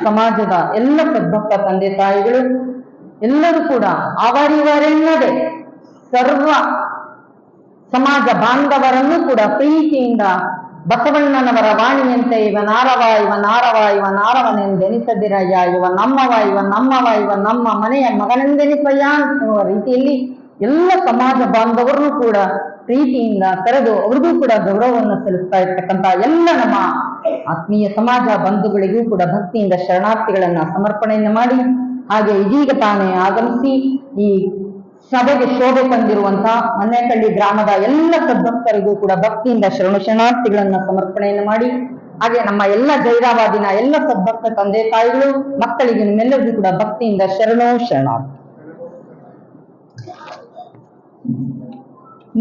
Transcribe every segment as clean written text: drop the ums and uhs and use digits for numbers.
ಸಮಾಜದ ಎಲ್ಲ ಸದ್ಭಕ್ತ ತಂದೆ ತಾಯಿಗಳು ಎಲ್ಲರೂ ಕೂಡ ಅವರಿವರೆನ್ನದೆ ಸರ್ವ ಸಮಾಜ ಬಾಂಧವರನ್ನು ಕೂಡ ಪ್ರೀತಿಯಿಂದ ಬಸವಣ್ಣನವರ ವಾಣಿಯಂತೆ ಇವ ನಾರವ ಇವ ನಾರವ ಇವ ನಾರವನೆಂದೆನಿಸದಿರಯ್ಯ, ಇವ ನಮ್ಮವ ಇವ ನಮ್ಮವ ಇವ ನಮ್ಮ ಮನೆಯ ಮಗನೆಂದೆನಿಸಯ್ಯ ಅನ್ನುವ ರೀತಿಯಲ್ಲಿ ಎಲ್ಲ ಸಮಾಜ ಬಾಂಧವರನ್ನು ಕೂಡ ಪ್ರೀತಿಯಿಂದ ಕರೆದು ಅವ್ರಿಗೂ ಕೂಡ ಗೌರವವನ್ನು ಸಲ್ಲಿಸ್ತಾ ಇರ್ತಕ್ಕಂಥ ಎಲ್ಲ ನಮ್ಮ ಆತ್ಮೀಯ ಸಮಾಜ ಬಂಧುಗಳಿಗೂ ಕೂಡ ಭಕ್ತಿಯಿಂದ ಶರಣಾರ್ಥಿಗಳನ್ನ ಸಮರ್ಪಣೆಯನ್ನು ಮಾಡಿ, ಹಾಗೆ ಇದೀಗ ತಾನೇ ಆಗಮಿಸಿ ಈ ಸಭೆಗೆ ಶೋಭೆ ತಂದಿರುವಂತಹ ಮನ್ನೇಕಳ್ಳಿ ಗ್ರಾಮದ ಎಲ್ಲ ಸದ್ಭಕ್ತರಿಗೂ ಕೂಡ ಭಕ್ತಿಯಿಂದ ಶರಣಾರ್ಥಿಗಳನ್ನ ಸಮರ್ಪಣೆಯನ್ನು ಮಾಡಿ, ಹಾಗೆ ನಮ್ಮ ಎಲ್ಲ ಜೈರಾಬಾದಿನ ಎಲ್ಲ ಸದ್ಭಕ್ತ ತಂದೆ ತಾಯಿಗಳು ಮಕ್ಕಳಿಗೆ ನಿಮ್ಮೆಲ್ಲರಿಗೂ ಕೂಡ ಭಕ್ತಿಯಿಂದ ಶರಣಾರ್ಥಿ.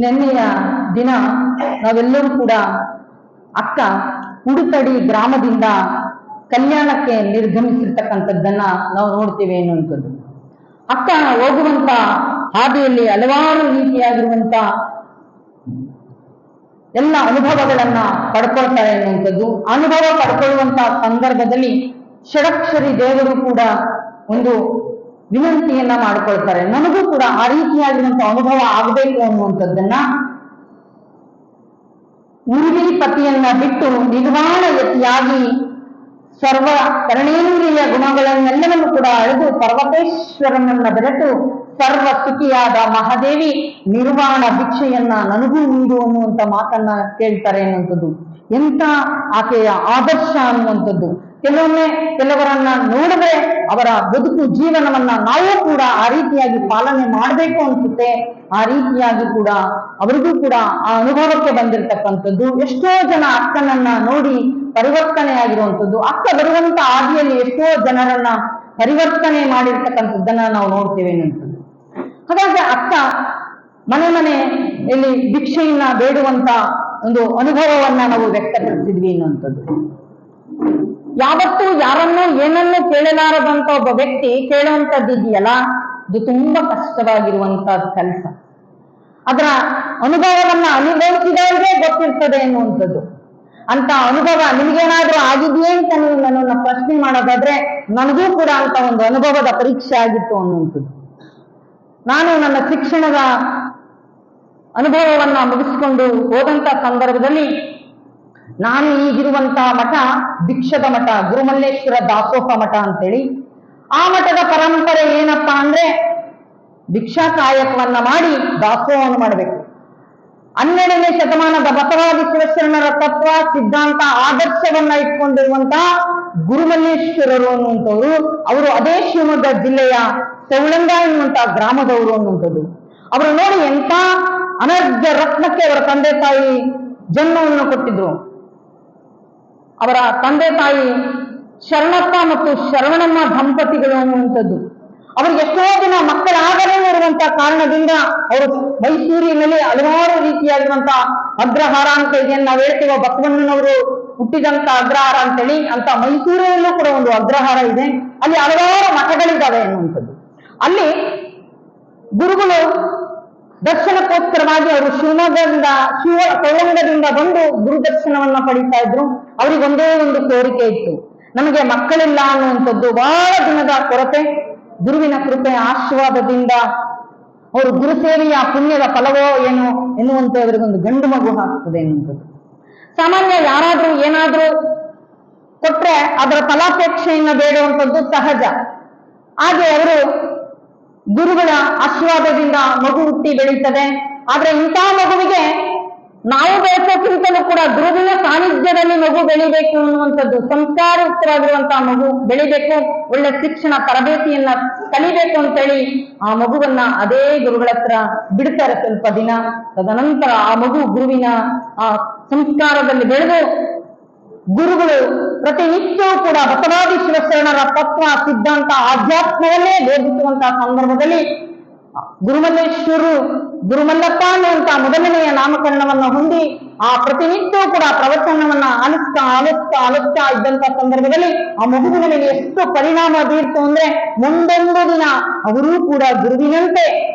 ನಿನ್ನೆಯ ದಿನ ನಾವೆಲ್ಲರೂ ಕೂಡ ಅಕ್ಕ ಉಡುತಡಿ ಗ್ರಾಮದಿಂದ ಕಲ್ಯಾಣಕ್ಕೆ ನಿರ್ಗಮಿಸಿರ್ತಕ್ಕಂಥದ್ದನ್ನ ನಾವು ನೋಡ್ತೇವೆ ಎನ್ನುವಂಥದ್ದು. ಅಕ್ಕ ಹೋಗುವಂತ ಹಾದಿಯಲ್ಲಿ ಹಲವಾರು ರೀತಿಯಾಗಿರುವಂತ ಎಲ್ಲ ಅನುಭವಗಳನ್ನ ಪಡ್ಕೊಳ್ತಾರೆ ಎನ್ನುವಂಥದ್ದು. ಅನುಭವ ಪಡ್ಕೊಳ್ಳುವಂತ ಸಂದರ್ಭದಲ್ಲಿ ಷಡಕ್ಷರಿ ದೇವರು ಕೂಡ ಒಂದು ವಿನಂತಿಯನ್ನ ಮಾಡ್ಕೊಳ್ತಾರೆ, ನನಗೂ ಕೂಡ ಆ ರೀತಿಯಾಗಿರುವಂತ ಅನುಭವ ಆಗಬೇಕು ಅನ್ನುವಂಥದ್ದನ್ನ. ಉರುಳಿ ಪತಿಯನ್ನ ಬಿಟ್ಟು ನಿರ್ವಾಣಯತಿಯಾಗಿ ಸರ್ವ ಕರ್ಣೇಂದ್ರಿಯ ಗುಣಗಳನ್ನೆಲ್ಲವನ್ನು ಕೂಡ ಅಳೆದು ಪರ್ವತೇಶ್ವರನನ್ನ ಬೆರೆತು ಸರ್ವ ಸುಖಿಯಾದ ಮಹಾದೇವಿ ನಿರ್ವಾಣ ಭಿಕ್ಷೆಯನ್ನ ನನಗೂ ನೀಡು ಅನ್ನುವಂತ ಮಾತನ್ನ ಕೇಳ್ತಾರೆ ಅನ್ನುವಂಥದ್ದು. ಎಂತ ಆಕೆಯ ಆದರ್ಶ ಅನ್ನುವಂಥದ್ದು. ಕೆಲವೊಮ್ಮೆ ಕೆಲವರನ್ನ ನೋಡಿದ್ರೆ ಅವರ ಬದುಕು ಜೀವನವನ್ನ ನಾವು ಕೂಡ ಆ ರೀತಿಯಾಗಿ ಪಾಲನೆ ಮಾಡಬೇಕು ಅನ್ಸುತ್ತೆ. ಆ ರೀತಿಯಾಗಿ ಕೂಡ ಅವರಿಗೂ ಕೂಡ ಆ ಅನುಭವಕ್ಕೆ ಬಂದಿರತಕ್ಕಂಥದ್ದು. ಎಷ್ಟೋ ಜನ ಅಕ್ಕನನ್ನ ನೋಡಿ ಪರಿವರ್ತನೆ ಆಗಿರುವಂಥದ್ದು, ಅಕ್ಕ ಬರುವಂತ ಹಾದಿಯಲ್ಲಿ ಎಷ್ಟೋ ಜನರನ್ನ ಪರಿವರ್ತನೆ ಮಾಡಿರ್ತಕ್ಕಂಥದ್ದನ್ನ ನಾವು ನೋಡ್ತೇವೆ ಅನ್ನುವಂಥದ್ದು. ಹಾಗಾಗಿ ಅಕ್ಕ ಮನೆಯಲ್ಲಿ ಭಿಕ್ಷೆಯನ್ನ ಬೇಡುವಂತ ಒಂದು ಅನುಭವವನ್ನ ನಾವು ವ್ಯಕ್ತಪಡಿಸಿದ್ವಿ ಅನ್ನುವಂಥದ್ದು. ಯಾವತ್ತೂ ಯಾರನ್ನೂ ಏನನ್ನೂ ಕೇಳಲಾರದಂತ ಒಬ್ಬ ವ್ಯಕ್ತಿ ಕೇಳುವಂಥದ್ದಿದೆಯಲ್ಲ, ಇದು ತುಂಬಾ ಕಷ್ಟವಾಗಿರುವಂತ ಕೆಲಸ. ಅದರ ಅನುಭವವನ್ನ ಅನುಭವಿಸಿದವರಿಗೆ ಗೊತ್ತಿರ್ತದೆ ಎನ್ನುವಂಥದ್ದು. ಅಂತ ಅನುಭವ ನಿಮ್ಗೇನಾದ್ರೂ ಆಗಿದೆಯೇ ಅಂತ ನೀವು ನನ್ನನ್ನು ಪ್ರಶ್ನೆ ಮಾಡೋದಾದ್ರೆ, ನನಗೂ ಕೂಡ ಅಂತ ಒಂದು ಅನುಭವದ ಪರೀಕ್ಷೆ ಆಗಿತ್ತು ಅನ್ನುವಂಥದ್ದು. ನಾನು ನನ್ನ ಶಿಕ್ಷಣದ ಅನುಭವವನ್ನ ಮುಗಿಸಿಕೊಂಡು ಹೋದಂತ ಸಂದರ್ಭದಲ್ಲಿ ನಾನು ಈಗಿರುವಂತಹ ಮಠ ಭಿಕ್ಷದ ಮಠ, ಗುರುಮಲ್ಲೇಶ್ವರ ದಾಸೋಹ ಮಠ ಅಂತೇಳಿ. ಆ ಮಠದ ಪರಂಪರೆ ಏನಪ್ಪಾ ಅಂದ್ರೆ ಭಿಕ್ಷಾ ಕಾಯಕವನ್ನ ಮಾಡಿ ದಾಸೋಹವನ್ನು ಮಾಡಬೇಕು. 12ನೇ ಶತಮಾನದ ಬಸವಾದಿ ಶಿವಶರಣರ ತತ್ವ ಸಿದ್ಧಾಂತ ಆದರ್ಶವನ್ನ ಇಟ್ಕೊಂಡಿರುವಂತಹ ಗುರುಮಲ್ಲೇಶ್ವರರು ಅನ್ನುವಂಥವ್ರು, ಅವರು ಅದೇ ಶಿವಮೊಗ್ಗ ಜಿಲ್ಲೆಯ ಸೌಳಂಗ ಎನ್ನುವಂತಹ ಗ್ರಾಮದವರು ಅನ್ನುವಂಥದ್ದು. ಅವರು ನೋಡಿ ಎಂತ ಅನರ್ಘ್ಯ ರತ್ನಕ್ಕೆ ಅವರ ತಂದೆ ತಾಯಿ ಜನ್ಮವನ್ನು ಕೊಟ್ಟಿದ್ರು. ಅವರ ತಂದೆ ತಾಯಿ ಶರಣಪ್ಪ ಮತ್ತು ಶರವಣಮ್ಮ ದಂಪತಿಗಳು ಅನ್ನುವಂಥದ್ದು. ಅವ್ರಿಗೆ ಎಷ್ಟೋ ದಿನ ಮಕ್ಕಳಾಗದೇ ಇರುವಂತಹ ಕಾರಣದಿಂದ ಅವರು ಮೈಸೂರಿನಲ್ಲಿ ಹಲವಾರು ರೀತಿಯಾಗಿರುವಂತಹ ಅಗ್ರಹಾರ ಅಂತ ಇದೆ, ನಾವು ಹೇಳ್ತೀವ ಬಸವಣ್ಣನವರು ಹುಟ್ಟಿದಂತ ಅಗ್ರಹಾರ ಅಂತೇಳಿ. ಅಂತ ಮೈಸೂರಿನಲ್ಲೂ ಕೂಡ ಒಂದು ಅಗ್ರಹಾರ ಇದೆ, ಅಲ್ಲಿ ಹಲವಾರು ಮಠಗಳಿದ್ದಾವೆ ಅನ್ನುವಂಥದ್ದು. ಅಲ್ಲಿ ಗುರುಗಳು ದರ್ಶನಕ್ಕೋಸ್ಕರವಾಗಿ ಅವರು ಸೌಳಂಗದಿಂದ ಬಂದು ಗುರು ದರ್ಶನವನ್ನ ಪಡಿತಾ ಇದ್ರು. ಅವ್ರಿಗೆ ಒಂದೇ ಒಂದು ಕೋರಿಕೆ ಇತ್ತು, ನಮಗೆ ಮಕ್ಕಳಿಲ್ಲ ಅನ್ನುವಂಥದ್ದು ಬಹಳ ದಿನದ ಕೊರತೆ. ಗುರುವಿನ ಕೃಪೆ ಆಶೀರ್ವಾದದಿಂದ ಅವರು ಗುರುಸೇವೆಯ ಪುಣ್ಯದ ಫಲವೋ ಏನೋ ಎನ್ನುವಂತೆ ಅವರಿಗೊಂದು ಗಂಡು ಮಗು ಆಗ್ತದೆ ಎನ್ನುವಂಥದ್ದು. ಸಾಮಾನ್ಯ ಯಾರಾದ್ರೂ ಏನಾದ್ರೂ ಕೊಟ್ರೆ ಅದರ ಫಲಾಪೇಕ್ಷೆಯನ್ನ ಬೇಡುವಂಥದ್ದು ಸಹಜ. ಹಾಗೆ ಅವರು ಗುರುಗಳ ಆಶೀರ್ವಾದದಿಂದ ಮಗು ಹುಟ್ಟಿ ಬೆಳೀತದೆ. ಆದ್ರೆ ಇಂತಹ ಮಗುವಿಗೆ ನಾವು ಬೆಳೆಸೋಕ್ಕಿಂತಲೂ ಕೂಡ ಗುರುವಿನ ಸಾನ್ನಿಧ್ಯದಲ್ಲಿ ಮಗು ಬೆಳಿಬೇಕು ಅನ್ನುವಂಥದ್ದು, ಸಂಸ್ಕಾರಯುಕ್ತವಾಗಿರುವಂತಹ ಮಗು ಬೆಳಿಬೇಕು, ಒಳ್ಳೆ ಶಿಕ್ಷಣ ತರಬೇತಿಯನ್ನ ಕಲಿಬೇಕು ಅಂತೇಳಿ ಆ ಮಗುವನ್ನ ಅದೇ ಗುರುಗಳ ಹತ್ರ ಬಿಡ್ತಾರೆ ಸ್ವಲ್ಪ ದಿನ. ತದನಂತರ ಆ ಮಗು ಗುರುವಿನ ಆ ಸಂಸ್ಕಾರದಲ್ಲಿ ಬೆಳೆದು ಗುರುಗಳು ಪ್ರತಿನಿತ್ಯವೂ ಕೂಡ ಬಸವಾದಿ ಶಿವಶರಣರ ತತ್ವ ಸಿದ್ಧಾಂತ ಆಧ್ಯಾತ್ಮವನ್ನೇ ಬೋಧಿಸುವಂತಹ ಸಂದರ್ಭದಲ್ಲಿ ಗುರುಮಲ್ಲೇಶ್ವರರು ಗುರುಮಲ್ಲಪ್ಪ ಅನ್ನುವಂತ ಮೊದಲನೆಯ ನಾಮಕರಣವನ್ನ ಹೊಂದಿ ಆ ಪ್ರತಿನಿತ್ಯವೂ ಕೂಡ ಪ್ರವಚನವನ್ನ ಆಲಿಸ್ತಾ ಇದ್ದಂತ ಸಂದರ್ಭದಲ್ಲಿ ಆ ಮಗುವಿನ ಮೇಲೆ ಎಷ್ಟು ಪರಿಣಾಮ ಬೀರ್ತು ಅಂದ್ರೆ ಮುಂದೊಂದು ದಿನ ಅವರೂ ಕೂಡ ಗುರುವಿನಂತೆ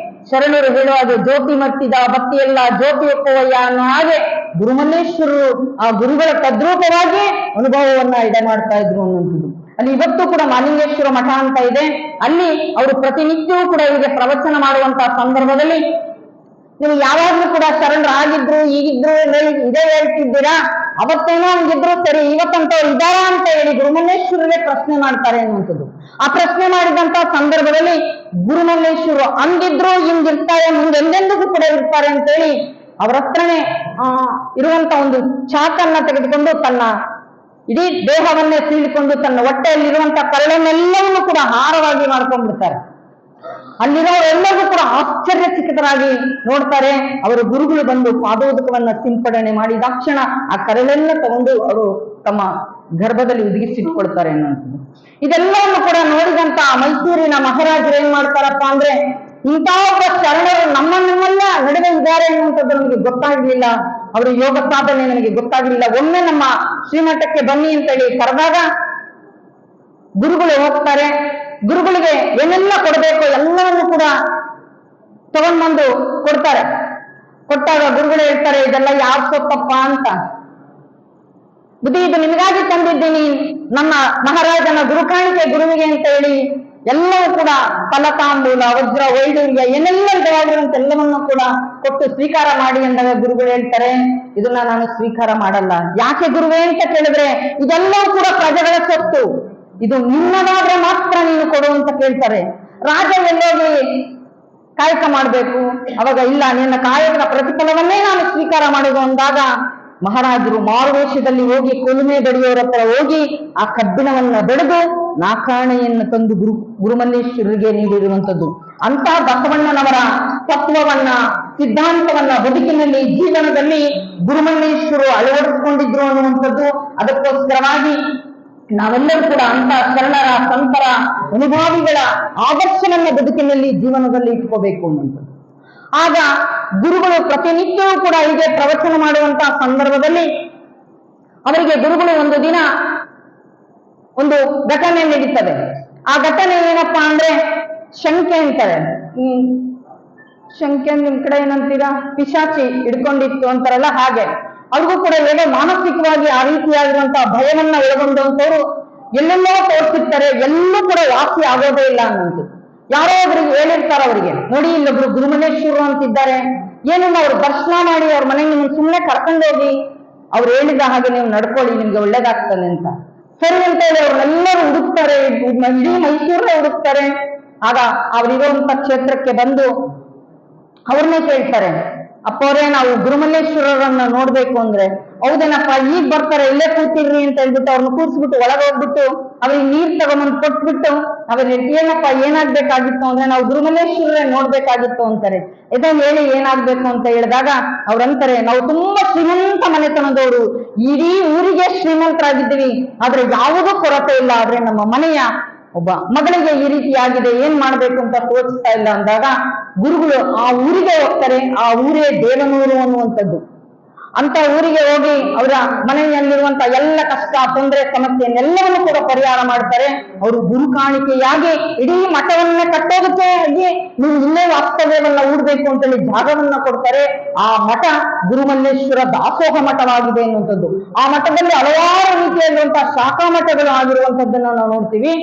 ಶರಣರು ಹೇಳುವಾಗ ಜ್ಯೋತಿ ಮತ್ತಿದ ಭಕ್ತಿಯೆಲ್ಲ ಜ್ಯೋತಿ ಒಪ್ಪುವಯ್ಯ ಅನ್ನೋ ಹಾಗೆ ಗುರುಮಲ್ಲೇಶ್ವರರು ಆ ಗುರುಗಳ ತದ್ರೂಪವಾಗಿ ಅನುಭವವನ್ನ ಇಡ ಮಾಡ್ತಾ ಇದ್ರು ಅನ್ನುವಂಥದ್ದು. ಅಲ್ಲಿ ಇವತ್ತು ಕೂಡ ಮಹಾಲಿಂಗೇಶ್ವರ ಮಠ ಅಂತ ಇದೆ. ಅಲ್ಲಿ ಅವರು ಪ್ರತಿನಿತ್ಯವೂ ಕೂಡ ಇವರಿಗೆ ಪ್ರವಚನ ಮಾಡುವಂತಹ ಸಂದರ್ಭದಲ್ಲಿ ನೀವು ಯಾವಾಗ್ಲೂ ಕೂಡ ಶರಣರಾಗಿದ್ರು ಈಗಿದ್ರು ಇದೇ ಹೇಳ್ತಿದ್ದೀರಾ, ಅವತ್ತೇನೋ ಹಂಗಿದ್ರು ಸರಿ, ಇವತ್ತಂತವ್ರು ಇದಾರ ಅಂತ ಹೇಳಿ ಗುರುಮಲ್ಲೇಶ್ವರರೇ ಪ್ರಶ್ನೆ ಮಾಡ್ತಾರೆ ಅನ್ನುವಂಥದ್ದು. ಆ ಪ್ರಶ್ನೆ ಮಾಡಿದಂತ ಸಂದರ್ಭದಲ್ಲಿ ಗುರುಮಲ್ಲೇಶ್ವರರು ಹಂಗಿದ್ರು ಹಿಂಗಿರ್ತಾರೆ, ಮುಂದೆ ಎಂದೆಂದಿಗೂ ಕೂಡ ಇರ್ತಾರೆ ಅಂತೇಳಿ ಅವರ ಹತ್ರನೇ ಇರುವಂತ ಒಂದು ಚಾಕನ್ನ ತೆಗೆದುಕೊಂಡು ತನ್ನ ಇಡೀ ದೇಹವನ್ನೇ ಸೀಳಿಕೊಂಡು ತನ್ನ ಹೊಟ್ಟೆಯಲ್ಲಿರುವಂತ ಕರಳನ್ನೆಲ್ಲವನ್ನೂ ಕೂಡ ಹಾರವಾಗಿ ಮಾಡ್ಕೊಂಡ್ಬಿಡ್ತಾರೆ. ಅಲ್ಲಿರೋರೆಲ್ಲರಿಗೂ ಕೂಡ ಆಶ್ಚರ್ಯಚಕಿತರಾಗಿ ನೋಡ್ತಾರೆ. ಅವರು ಗುರುಗಳು ಬಂದು ಪಾದೋದಕವನ್ನ ಸಿಂಪಡಣೆ ಮಾಡಿ ತಕ್ಷಣ ಆ ಕರಳೆಲ್ಲ ತಗೊಂಡು ಅವರು ತಮ್ಮ ಗರ್ಭದಲ್ಲಿ ಒದಗಿಸಿಟ್ಕೊಳ್ತಾರೆ ಅನ್ನುವಂಥದ್ದು. ಇದೆಲ್ಲವನ್ನು ಕೂಡ ನೋಡಿದಂತ ಮೈಸೂರಿನ ಮಹಾರಾಜರು ಏನ್ ಮಾಡ್ತಾರಪ್ಪ ಅಂದ್ರೆ, ಇಂತಹ ಒಬ್ಬ ಶರಣರು ನಮ್ಮನ್ನೆಲ್ಲ ನಡುವೆ ಇದ್ದಾರೆ ಅನ್ನುವಂಥದ್ದು ನಮಗೆ ಗೊತ್ತಾಗ್ಲಿಲ್ಲ, ಅವರ ಯೋಗ ಸಾಧನೆ ನನಗೆ ಗೊತ್ತಾಗ್ಲಿಲ್ಲ. ಒಮ್ಮೆ ನಮ್ಮ ಶ್ರೀಮಠಕ್ಕೆ ಬನ್ನಿ ಅಂತೇಳಿ ಕರೆದಾಗ ಗುರುಗಳು ಹೋಗ್ತಾರೆ. ಗುರುಗಳಿಗೆ ಏನೆಲ್ಲ ಕೊಡಬೇಕು ಎಲ್ಲವನ್ನು ಕೂಡ ತಗೊಂಡ್ಬಂದು ಕೊಡ್ತಾರೆ. ಕೊಟ್ಟಾಗ ಗುರುಗಳು ಹೇಳ್ತಾರೆ, ಇದೆಲ್ಲ ಯಾವ ಸೊಪ್ಪಪ್ಪ ಅಂತ. ಬುದ್ಧಿ, ಇದು ನಿಮಗಾಗಿ ತಂದಿದ್ದೀನಿ, ನಮ್ಮ ಮಹಾರಾಜನ ಗುರುಕಾಣಿಕೆ ಗುರುವಿಗೆ ಅಂತ ಹೇಳಿ ಎಲ್ಲವೂ ಕೂಡ ಫಲತಾಂಬೂಲ, ವಜ್ರ, ವೈಡೂರ್ಯ ಏನೆಲ್ಲ ಇದಾಗಿರುವಂತ ಎಲ್ಲವನ್ನೂ ಕೂಡ ಕೊಟ್ಟು ಸ್ವೀಕಾರ ಮಾಡಿ ಅಂದಾಗ ಗುರುಗಳು ಹೇಳ್ತಾರೆ, ಇದನ್ನ ನಾನು ಸ್ವೀಕಾರ ಮಾಡಲ್ಲ. ಯಾಕೆ ಗುರುವೇ ಅಂತ ಕೇಳಿದ್ರೆ, ಇದೆಲ್ಲವೂ ಕೂಡ ಪ್ರಜೆಗಳ ಸೊತ್ತು, ಇದು ನಿನ್ನದಾದ್ರೆ ಮಾತ್ರ ನೀನು ಕೊಡು ಅಂತ ಕೇಳ್ತಾರೆ. ರಾಜ ಎಲ್ಲೋಗಿ ಕಾಯಕ ಮಾಡ್ಬೇಕು, ಅವಾಗ ಇಲ್ಲ, ನಿನ್ನ ಕಾಯಕದ ಪ್ರತಿಫಲವನ್ನೇ ನಾನು ಸ್ವೀಕಾರ ಮಾಡೋದು ಅಂದಾಗ ಮಹಾರಾಜರು ಮಾರುವೇಷದಲ್ಲಿ ಹೋಗಿ ಕೊಲುಮೆ ಬಡಿಯೋರ ಹತ್ರ ಹೋಗಿ ಆ ಕಬ್ಬಿಣವನ್ನ ಬಡಿದು ನಾಕಾಣೆಯನ್ನು ತಂದು ಗುರುಮಲ್ಲೇಶ್ವರರಿಗೆ ನೀಡಿರುವಂಥದ್ದು. ಅಂತ ಬಸವಣ್ಣನವರ ತತ್ವವನ್ನ, ಸಿದ್ಧಾಂತವನ್ನ ಬದುಕಿನಲ್ಲಿ, ಜೀವನದಲ್ಲಿ ಗುರುಮಲ್ಲೇಶ್ವರರು ಅಳವಡಿಸಿಕೊಂಡಿದ್ರು ಅನ್ನುವಂಥದ್ದು. ಅದಕ್ಕೋಸ್ಕರವಾಗಿ ನಾವೆಲ್ಲರೂ ಕೂಡ ಅಂತ ಶರಣರ, ಸಂತರ, ಅನುಭಾವಿಗಳ ಆದರ್ಶವನ್ನ ಬದುಕಿನಲ್ಲಿ, ಜೀವನದಲ್ಲಿ ಇಟ್ಕೋಬೇಕು ಅನ್ನುವಂಥದ್ದು. ಆಗ ಗುರುಗಳು ಪ್ರತಿನಿತ್ಯವೂ ಕೂಡ ಹೀಗೆ ಪ್ರವಚನ ಮಾಡುವಂತಹ ಸಂದರ್ಭದಲ್ಲಿ ಅವರಿಗೆ ಗುರುಗಳು ಒಂದು ದಿನ ಒಂದು ಘಟನೆ ನಡೀತದೆ. ಆ ಘಟನೆ ಏನಪ್ಪಾ ಅಂದ್ರೆ ಶಂಕೆ ಅಂತಾರೆ. ಶಂಕೆ ನಿಮ್ ಕಡೆ ಏನಂತೀರಾ, ಪಿಶಾಚಿ ಹಿಡ್ಕೊಂಡಿತ್ತು ಅಂತಾರಲ್ಲ, ಹಾಗೆ ಅವ್ರಿಗೂ ಕೂಡ ಏನೋ ಮಾನಸಿಕವಾಗಿ ಆ ರೀತಿಯಾಗಿರುವಂತಹ ಭಯವನ್ನ ಒಳಗೊಂಡಂತವ್ರು ಎಲ್ಲೆಲ್ಲೋ ತೋರಿಸಿರ್ತಾರೆ, ಎಲ್ಲೂ ಕೂಡ ವಾಸಿ ಆಗೋದೇ ಇಲ್ಲ ಅನ್ನೋದು. ಯಾರೋ ಒಬ್ರಿಗೆ ಹೇಳಿರ್ತಾರ, ಅವರಿಗೆ ನೋಡಿ ಇಲ್ಲೊಬ್ರು ಗುರುಮಲ್ಲೇಶ್ವರರು ಅಂತಿದ್ದಾರೆ, ಏನನ್ನ ಅವ್ರು ದರ್ಶನ ಮಾಡಿ ಅವ್ರ ಮನೆಗೆ ನಿಮ್ಗೆ ಸುಮ್ಮನೆ ಕರ್ಕೊಂಡೋಗಿ ಅವ್ರು ಹೇಳಿದ ಹಾಗೆ ನೀವು ನಡ್ಕೊಳ್ಳಿ, ನಿಮ್ಗೆ ಒಳ್ಳೇದಾಗ್ತದೆ ಅಂತ. ಸರಿ ಅಂತ ಹೇಳಿ ಅವ್ರನ್ನೆಲ್ಲರೂ ಹುಡುಕ್ತಾರೆ, ಇಡೀ ಮೈಸೂರೇ ಹುಡುಕ್ತಾರೆ. ಆಗ ಅವರಿರುವಂತ ಕ್ಷೇತ್ರಕ್ಕೆ ಬಂದು ಅವ್ರನ್ನೇ ಕೇಳ್ತಾರೆ, ಅಪ್ಪವ್ರೆ ನಾವು ಗುರುಮಲ್ಲೇಶ್ವರರನ್ನ ನೋಡ್ಬೇಕು ಅಂದ್ರೆ. ಹೌದೇನಪ್ಪ, ಈಗ ಬರ್ತಾರೆ, ಇಲ್ಲೇ ಕೂತಿರ್ರಿ ಅಂತ ಹೇಳ್ಬಿಟ್ಟು ಅವ್ರನ್ನ ಕೂರ್ಸ್ಬಿಟ್ಟು ಒಳಗೆ ಹೋಗ್ಬಿಟ್ಟು ಅವ್ರಿಗೆ ನೀರ್ ತಗೊಂಬಂದು ಕೊಟ್ಬಿಟ್ಟು ಅವ್ರಿಗೆ ಏನಪ್ಪ ಏನಾಗ್ಬೇಕಾಗಿತ್ತು ಅಂದ್ರೆ, ನಾವು ಗುರುಮಲ್ಲೇಶ್ವರರೇ ನೋಡ್ಬೇಕಾಗಿತ್ತು ಅಂತಾರೆ. ಇದನ್ನ ಹೇಳಿ ಏನಾಗ್ಬೇಕು ಅಂತ ಹೇಳಿದಾಗ ಅವ್ರಂತಾರೆ, ನಾವು ತುಂಬಾ ಶ್ರೀಮಂತ ಮನೆತನದವರು, ಇಡೀ ಊರಿಗೆ ಶ್ರೀಮಂತರಾಗಿದ್ದೀವಿ, ಆದ್ರೆ ಯಾವುದೂ ಕೊರತೆ ಇಲ್ಲ, ಆದ್ರೆ ನಮ್ಮ ಮನೆಯ ಒಬ್ಬ ಮಗಳಿಗೆ ಈ ರೀತಿಯಾಗಿದೆ, ಏನ್ ಮಾಡ್ಬೇಕು ಅಂತ ತೋರಿಸ್ತಾ ಇಲ್ಲ ಅಂದಾಗ ಗುರುಗಳು ಆ ಊರಿಗೆ ಹೋಗ್ತಾರೆ. ಆ ಊರೇ ದೇವನೂರು ಅನ್ನುವಂಥದ್ದು. ಅಂತ ಊರಿಗೆ ಹೋಗಿ ಅವರ ಮನೆಯಲ್ಲಿರುವಂತ ಎಲ್ಲ ಕಷ್ಟ, ತೊಂದರೆ, ಸಮಸ್ಯೆಯನ್ನೆಲ್ಲವನ್ನು ಕೂಡ ಪರಿಹಾರ ಮಾಡ್ತಾರೆ. ಅವರು ಗುರು ಕಾಣಿಕೆಯಾಗಿ ಇಡೀ ಮಠವನ್ನ ಕಟ್ಟೋದಕ್ಕೆ ನೀವು ಇಲ್ಲೇ ವಾಸ್ತವ್ಯವನ್ನ ಹೂಡ್ಬೇಕು ಅಂತೇಳಿ ಜಾಗವನ್ನ ಕೊಡ್ತಾರೆ. ಆ ಮಠ ಗುರುಮಲ್ಲೇಶ್ವರ ದಾಸೋಹ ಮಠವಾಗಿದೆ ಅನ್ನುವಂಥದ್ದು. ಆ ಮಠದಲ್ಲಿ ಹಲವಾರು ರೀತಿಯಾಗಿರುವಂತಹ ಶಾಖಾ ಮಠಗಳು ಆಗಿರುವಂತದ್ದನ್ನ ನಾವು ನೋಡ್ತೀವಿ.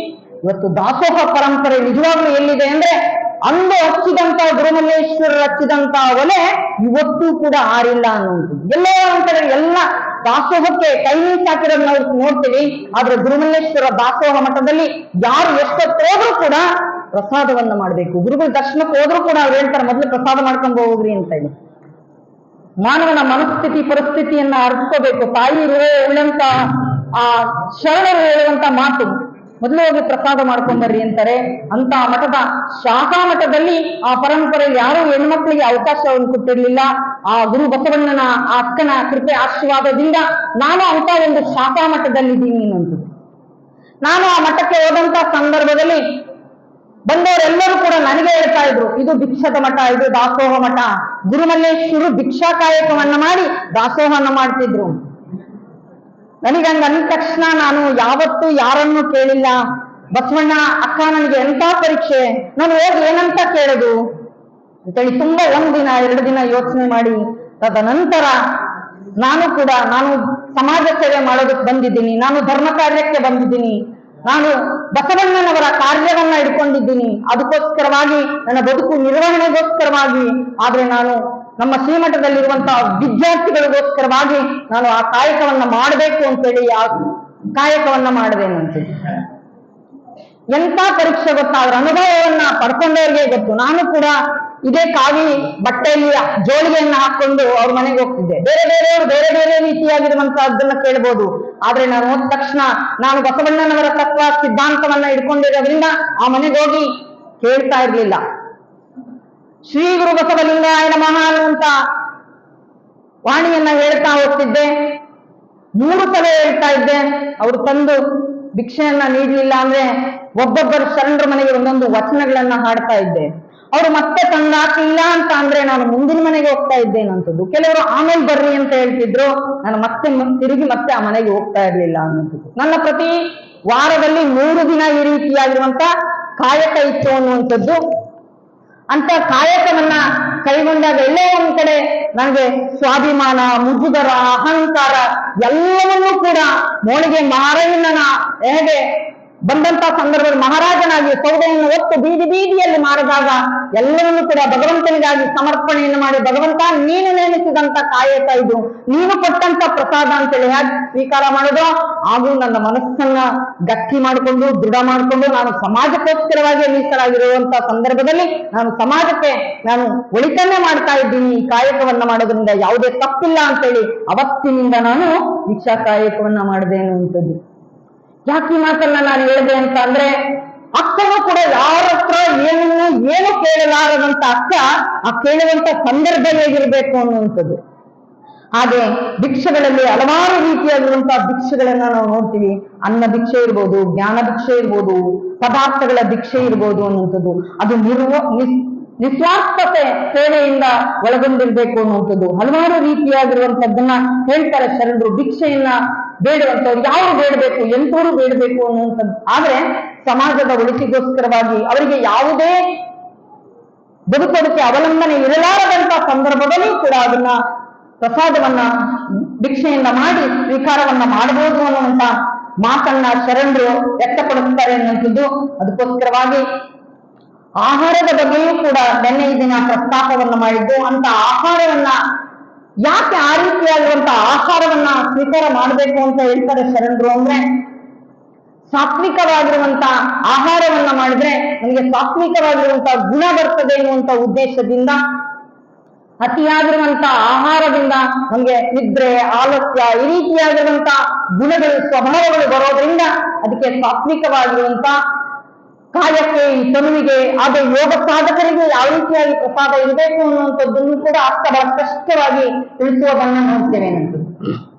ಇವತ್ತು ದಾಸೋಹ ಪರಂಪರೆ ನಿಜವಾಗ್ಲೂ ಎಲ್ಲಿದೆ ಅಂದ್ರೆ, ಅಂದು ಹಚ್ಚಿದಂತ ಗುರುಮಲ್ಲೇಶ್ವರರು ಹಚ್ಚಿದಂತ ಒಲೆ ಇವತ್ತೂ ಕೂಡ ಆರಿಲ್ಲ ಅನ್ನುವಂಥದ್ದು. ಎಲ್ಲೋ ಅಂತಾರೆ ಎಲ್ಲ ದಾಸೋಹಕ್ಕೆ ಕೈ ಹಾಕಿರೋದು ನಾವು ನೋಡ್ತೀವಿ, ಆದ್ರೆ ಗುರುಮಲ್ಲೇಶ್ವರ ದಾಸೋಹ ಮಠದಲ್ಲಿ ಯಾರು ಎಷ್ಟೊತ್ತೋದ್ರೂ ಕೂಡ ಪ್ರಸಾದವನ್ನ ಮಾಡ್ಬೇಕು. ಗುರುಗಳು ದರ್ಶನಕ್ಕೆ ಹೋದ್ರೂ ಕೂಡ ಅವ್ರು ಹೇಳ್ತಾರೆ, ಮೊದಲು ಪ್ರಸಾದ ಮಾಡ್ಕೊಂಡು ಹೋಗ್ರಿ ಅಂತ ಹೇಳಿ. ಮಾನವನ ಮನಸ್ಥಿತಿ ಪರಿಸ್ಥಿತಿಯನ್ನ ಅರ್ಥಕೋಬೇಕು. ತಾಯಿ ಉಳ್ಳಂತ ಆ ಶರಣರು ಹೇಳುವಂತ ಮಾತು, ಮೊದಲು ಹೋಗಿ ಪ್ರಸಾದ ಮಾಡ್ಕೊಂಡ್ಬರ್ರಿ ಅಂತಾರೆ. ಅಂತ ಮಠದ ಶಾಖಾ ಮಠದಲ್ಲಿ ಆ ಪರಂಪರೆಯಲ್ಲಿ ಯಾರು ಹೆಣ್ಮಕ್ಳಿಗೆ ಅವಕಾಶವನ್ನು ಕೊಟ್ಟಿರ್ಲಿಲ್ಲ. ಆ ಗುರು ಬಸವಣ್ಣನ ಆ ಅಕ್ಕನ ಕೃಪೆ ಆಶೀರ್ವಾದದಿಂದ ನಾನು ಅಂತ ಒಂದು ಶಾಖಾ ಮಠದಲ್ಲಿದ್ದೀನಿ ಅನ್ನೋದು. ನಾನು ಆ ಮಠಕ್ಕೆ ಹೋದಂತ ಸಂದರ್ಭದಲ್ಲಿ ಬಂದವರೆಲ್ಲರೂ ಕೂಡ ನನಗೆ ಹೇಳ್ತಾ ಇದ್ರು, ಇದು ಭಿಕ್ಷದ ಮಠ, ಇದು ದಾಸೋಹ ಮಠ. ಗುರುಮಲ್ಲೇಶ್ವರರು ಭಿಕ್ಷಾ ಕಾಯಕವನ್ನ ಮಾಡಿ ದಾಸೋಹನ ಮಾಡ್ತಿದ್ರು. ನನಗಂಗ ಅಂದ ತಕ್ಷಣ ನಾನು ಯಾವತ್ತೂ ಯಾರನ್ನೂ ಕೇಳಿಲ್ಲ. ಬಸವಣ್ಣ ಅಕ್ಕ ನನಗೆ ಎಂತ ಪರೀಕ್ಷೆ, ನಾನು ಹೋಗಿ ಏನಂತ ಕೇಳೋದು ಅಂತೇಳಿ ತುಂಬಾ 1 ದಿನ 2 ದಿನ ಯೋಚನೆ ಮಾಡಿ ತದನಂತರ ನಾನು ಸಮಾಜ ಸೇವೆ ಮಾಡೋದಕ್ಕೆ ಬಂದಿದ್ದೀನಿ, ನಾನು ಧರ್ಮ ಕಾರ್ಯಕ್ಕೆ ಬಂದಿದ್ದೀನಿ, ನಾನು ಬಸವಣ್ಣನವರ ಕಾರ್ಯವನ್ನ ಇಟ್ಕೊಂಡಿದ್ದೀನಿ, ಅದಕ್ಕೋಸ್ಕರವಾಗಿ ನನ್ನ ಬದುಕು ನಿರ್ವಹಣೆಗೋಸ್ಕರವಾಗಿ. ಆದ್ರೆ ನಾನು ನಮ್ಮ ಶ್ರೀಮಠದಲ್ಲಿರುವಂತಹ ವಿದ್ಯಾರ್ಥಿಗಳಿಗೋಸ್ಕರವಾಗಿ ನಾನು ಆ ಕಾಯಕವನ್ನ ಮಾಡಬೇಕು ಅಂತೇಳಿ ಆ ಕಾಯಕವನ್ನ ಮಾಡದೇನಂತೆ. ಎಂತ ಪರೀಕ್ಷೆ ಗೊತ್ತಾ, ಅವ್ರ ಅನುಭವವನ್ನ ಪಡ್ಕೊಂಡವ್ರಿಗೆ ಗೊತ್ತು. ನಾನು ಕೂಡ ಇದೇ ಕಾವಿ ಬಟ್ಟೆಯಲ್ಲಿ ಜೋಳಿಗೆಯನ್ನ ಹಾಕೊಂಡು ಅವ್ರ ಮನೆಗೆ ಹೋಗ್ತಿದ್ದೆ. ಬೇರೆಯವರು ಬೇರೆ ಬೇರೆ ರೀತಿಯಾಗಿರುವಂತಹದ್ದನ್ನ ಕೇಳ್ಬೋದು. ಆದ್ರೆ ನಾನು ಹೋದ ತಕ್ಷಣ ನಾನು ಬಸವಣ್ಣನವರ ತತ್ವ ಸಿದ್ಧಾಂತವನ್ನ ಇಟ್ಕೊಂಡಿರೋದ್ರಿಂದ ಆ ಮನೆಗೆ ಹೋಗಿ ಕೇಳ್ತಾ ಇರ್ಲಿಲ್ಲ. ಶ್ರೀ ಗುರು ಬಸವಲಿಂಗಾಯ ನಮಃ ಅನ್ನುವಂತ ವಾಣಿಯನ್ನ ಹೇಳ್ತಾ ಹೋಗ್ತಿದ್ದೆ. 3 ಸಲ ಹೇಳ್ತಾ ಇದ್ದೆ. ಅವ್ರು ತಂದು ಭಿಕ್ಷೆಯನ್ನ ನೀಡಲಿಲ್ಲ ಅಂದ್ರೆ ಒಬ್ಬೊಬ್ಬರು ಶರಣರ ಮನೆಗೆ ಒಂದೊಂದು ವಚನಗಳನ್ನ ಹಾಡ್ತಾ ಇದ್ದೆ. ಅವರು ಮತ್ತೆ ತಂದಾಕಿಲ್ಲ ಅಂತ ಅಂದ್ರೆ ನಾನು ಮುಂದಿನ ಮನೆಗೆ ಹೋಗ್ತಾ ಇದ್ದೇನಂತದ್ದು. ಕೆಲವರು ಆಮೇಲೆ ಬರ್ರಿ ಅಂತ ಹೇಳ್ತಿದ್ರು, ನಾನು ಮತ್ತೆ ತಿರುಗಿ ಮತ್ತೆ ಆ ಮನೆಗೆ ಹೋಗ್ತಾ ಇರ್ಲಿಲ್ಲ ಅನ್ನುವಂಥದ್ದು. ನನ್ನ ಪ್ರತಿ ವಾರದಲ್ಲಿ 3 ದಿನ ಈ ರೀತಿಯಾಗಿರುವಂತ ಕಾಯಕ ಇತ್ತು ಅನ್ನುವಂಥದ್ದು. ಅಂತ ಕಾಯಕವನ್ನ ಕೈಗೊಂಡಾಗ ಎಲ್ಲೋ ಒಂದ್ ಕಡೆ ನನಗೆ ಸ್ವಾಭಿಮಾನ, ಮುಜುಗರ, ಅಹಂಕಾರ ಎಲ್ಲವನ್ನೂ ಕೂಡ ಮೋಳಿಗೆ ಮಹಾರಾಜನ ಹೇಗೆ ಬಂದಂತ ಸಂದರ್ಭದಲ್ಲಿ ಮಹಾರಾಜನಾಗಿ ಸೌದೆಯನ್ನು ಹೊತ್ತು ಬೀದಿ ಬೀದಿಯಲ್ಲಿ ಮಾಡಿದಾಗ ಎಲ್ಲವನ್ನೂ ಕೂಡ ಭಗವಂತನಿಗಾಗಿ ಸಮರ್ಪಣೆಯನ್ನು ಮಾಡಿ, ಭಗವಂತ ನೀನು ನೇಮಿಸಿದಂತ ಕಾಯಕ ಇದು, ನೀನು ಕೊಟ್ಟಂತ ಪ್ರಸಾದ ಅಂತೇಳಿ ಹೇಗೆ ಸ್ವೀಕಾರ ಮಾಡೋದು. ಹಾಗೂ ನನ್ನ ಮನಸ್ಸನ್ನ ಗಟ್ಟಿ ಮಾಡಿಕೊಂಡು ದೃಢ ಮಾಡಿಕೊಂಡು ನಾನು ಸಮಾಜಕ್ಕೋಸ್ಕರವಾಗಿ ಮೀಸಲಾಗಿರುವಂತ ಸಂದರ್ಭದಲ್ಲಿ ನಾನು ಸಮಾಜಕ್ಕೆ ನಾನು ಒಳಿತನ್ನೇ ಮಾಡ್ತಾ ಇದ್ದೀನಿ. ಈ ಕಾಯಕವನ್ನ ಮಾಡೋದ್ರಿಂದ ಯಾವುದೇ ತಪ್ಪಿಲ್ಲ ಅಂತೇಳಿ ಅವತ್ತಿನಿಂದ ನಾನು ದೀಕ್ಷಾ ಕಾಯಕವನ್ನ ಮಾಡಿದೆ ಅನ್ನುವಂಥದ್ದು. ಯಾಕೆ ಈ ಮಾತನ್ನ ನಾನು ಹೇಳಿದೆ ಅಂತ ಅಂದ್ರೆ, ಅಕ್ಕನೂ ಕೂಡ ಯಾರ ಹತ್ರ ಏನು ಕೇಳಲಾರದಂತ ಅಕ್ಕ ಆ ಕೇಳುವಂತ ಸಂದರ್ಭ ಹೇಗಿರ್ಬೇಕು ಅನ್ನುವಂಥದ್ದು. ಹಾಗೆ ಭಿಕ್ಷೆಗಳಲ್ಲಿ ಹಲವಾರು ರೀತಿಯಾಗಿರುವಂತಹ ಭಿಕ್ಷೆಗಳನ್ನ ನಾವು ನೋಡ್ತೀವಿ. ಅನ್ನ ಭಿಕ್ಷೆ ಇರ್ಬೋದು, ಜ್ಞಾನ ಭಿಕ್ಷೆ ಇರ್ಬೋದು, ಪದಾರ್ಥಗಳ ಭಿಕ್ಷೆ ಇರ್ಬೋದು ಅನ್ನುವಂಥದ್ದು. ಅದು ನಿಸ್ವಾರ್ಥತೆ ಸೇವೆಯಿಂದ ಒಳಗೊಂಡಿರ್ಬೇಕು ಅನ್ನುವಂಥದ್ದು. ಹಲವಾರು ರೀತಿಯಾಗಿರುವಂತದ್ದನ್ನ ಹೇಳ್ತಾರೆ ಶರಣರು. ಭಿಕ್ಷೆಯನ್ನ ಬೇಡುವಂಥವ್ರು ಯಾರು ಬೇಡಬೇಕು, ಎಂಥವ್ರು ಬೇಡಬೇಕು ಅನ್ನುವಂಥದ್ದು. ಆದ್ರೆ ಸಮಾಜದ ಒಳಿತಿಗೋಸ್ಕರವಾಗಿ ಅವರಿಗೆ ಯಾವುದೇ ಬದುಕೋದಕ್ಕೆ ಅವಲಂಬನೆ ಇರಲಾರದಂತ ಸಂದರ್ಭದಲ್ಲಿ ಕೂಡ ಅದನ್ನ ಪ್ರಸಾದವನ್ನ ಭಿಕ್ಷೆಯನ್ನ ಮಾಡಿ ಸ್ವೀಕಾರವನ್ನ ಮಾಡಬಹುದು ಅನ್ನುವಂತ ಮಾತನ್ನ ಶರಣರು ವ್ಯಕ್ತಪಡಿಸ್ತಾರೆ ಅನ್ನುವಂಥದ್ದು. ಅದಕ್ಕೋಸ್ಕರವಾಗಿ ಆಹಾರದ ಬಗ್ಗೆಯೂ ಕೂಡ ನಿನ್ನೆ ಈ ದಿನ ಪ್ರಸ್ತಾಪವನ್ನ ಮಾಡಿದ್ದು. ಅಂತ ಆಹಾರವನ್ನ ಯಾಕೆ ಆ ರೀತಿಯಾಗಿರುವಂತಹ ಆಹಾರವನ್ನ ಸ್ವೀಕಾರ ಮಾಡಬೇಕು ಅಂತ ಹೇಳ್ತಾರೆ ಶರಣರು ಅಂದ್ರೆ, ಸಾತ್ವಿಕವಾಗಿರುವಂತ ಆಹಾರವನ್ನ ಮಾಡಿದ್ರೆ ನಮಗೆ ಸಾತ್ವಿಕವಾಗಿರುವಂತಹ ಗುಣ ಬರ್ತದೆ ಎನ್ನುವಂತ ಉದ್ದೇಶದಿಂದ, ಅತಿಯಾಗಿರುವಂತ ಆಹಾರದಿಂದ ನಮಗೆ ನಿದ್ರೆ, ಆಲಸ್ಯ ಈ ರೀತಿಯಾಗಿರುವಂತ ಗುಣಗಳು, ಸ್ವಭಾವಗಳು ಬರೋದ್ರಿಂದ ಅದಕ್ಕೆ ಸಾತ್ವಿಕವಾಗಿರುವಂತ ಕಾಯಕ್ಕೆ, ಈ ತನುವಿಗೆ, ಹಾಗೆ ಯೋಗ ಸಾಧಕರಿಗೆ ಯಾವ ರೀತಿಯಾಗಿ ಪ್ರಸಾದ ಇರಬೇಕು ಅನ್ನುವಂಥದ್ದನ್ನು ಕೂಡ ಬಹಳ ಸ್ಪಷ್ಟವಾಗಿ ತಿಳಿಸುವುದನ್ನು ನೋಡ್ತೇವೆ.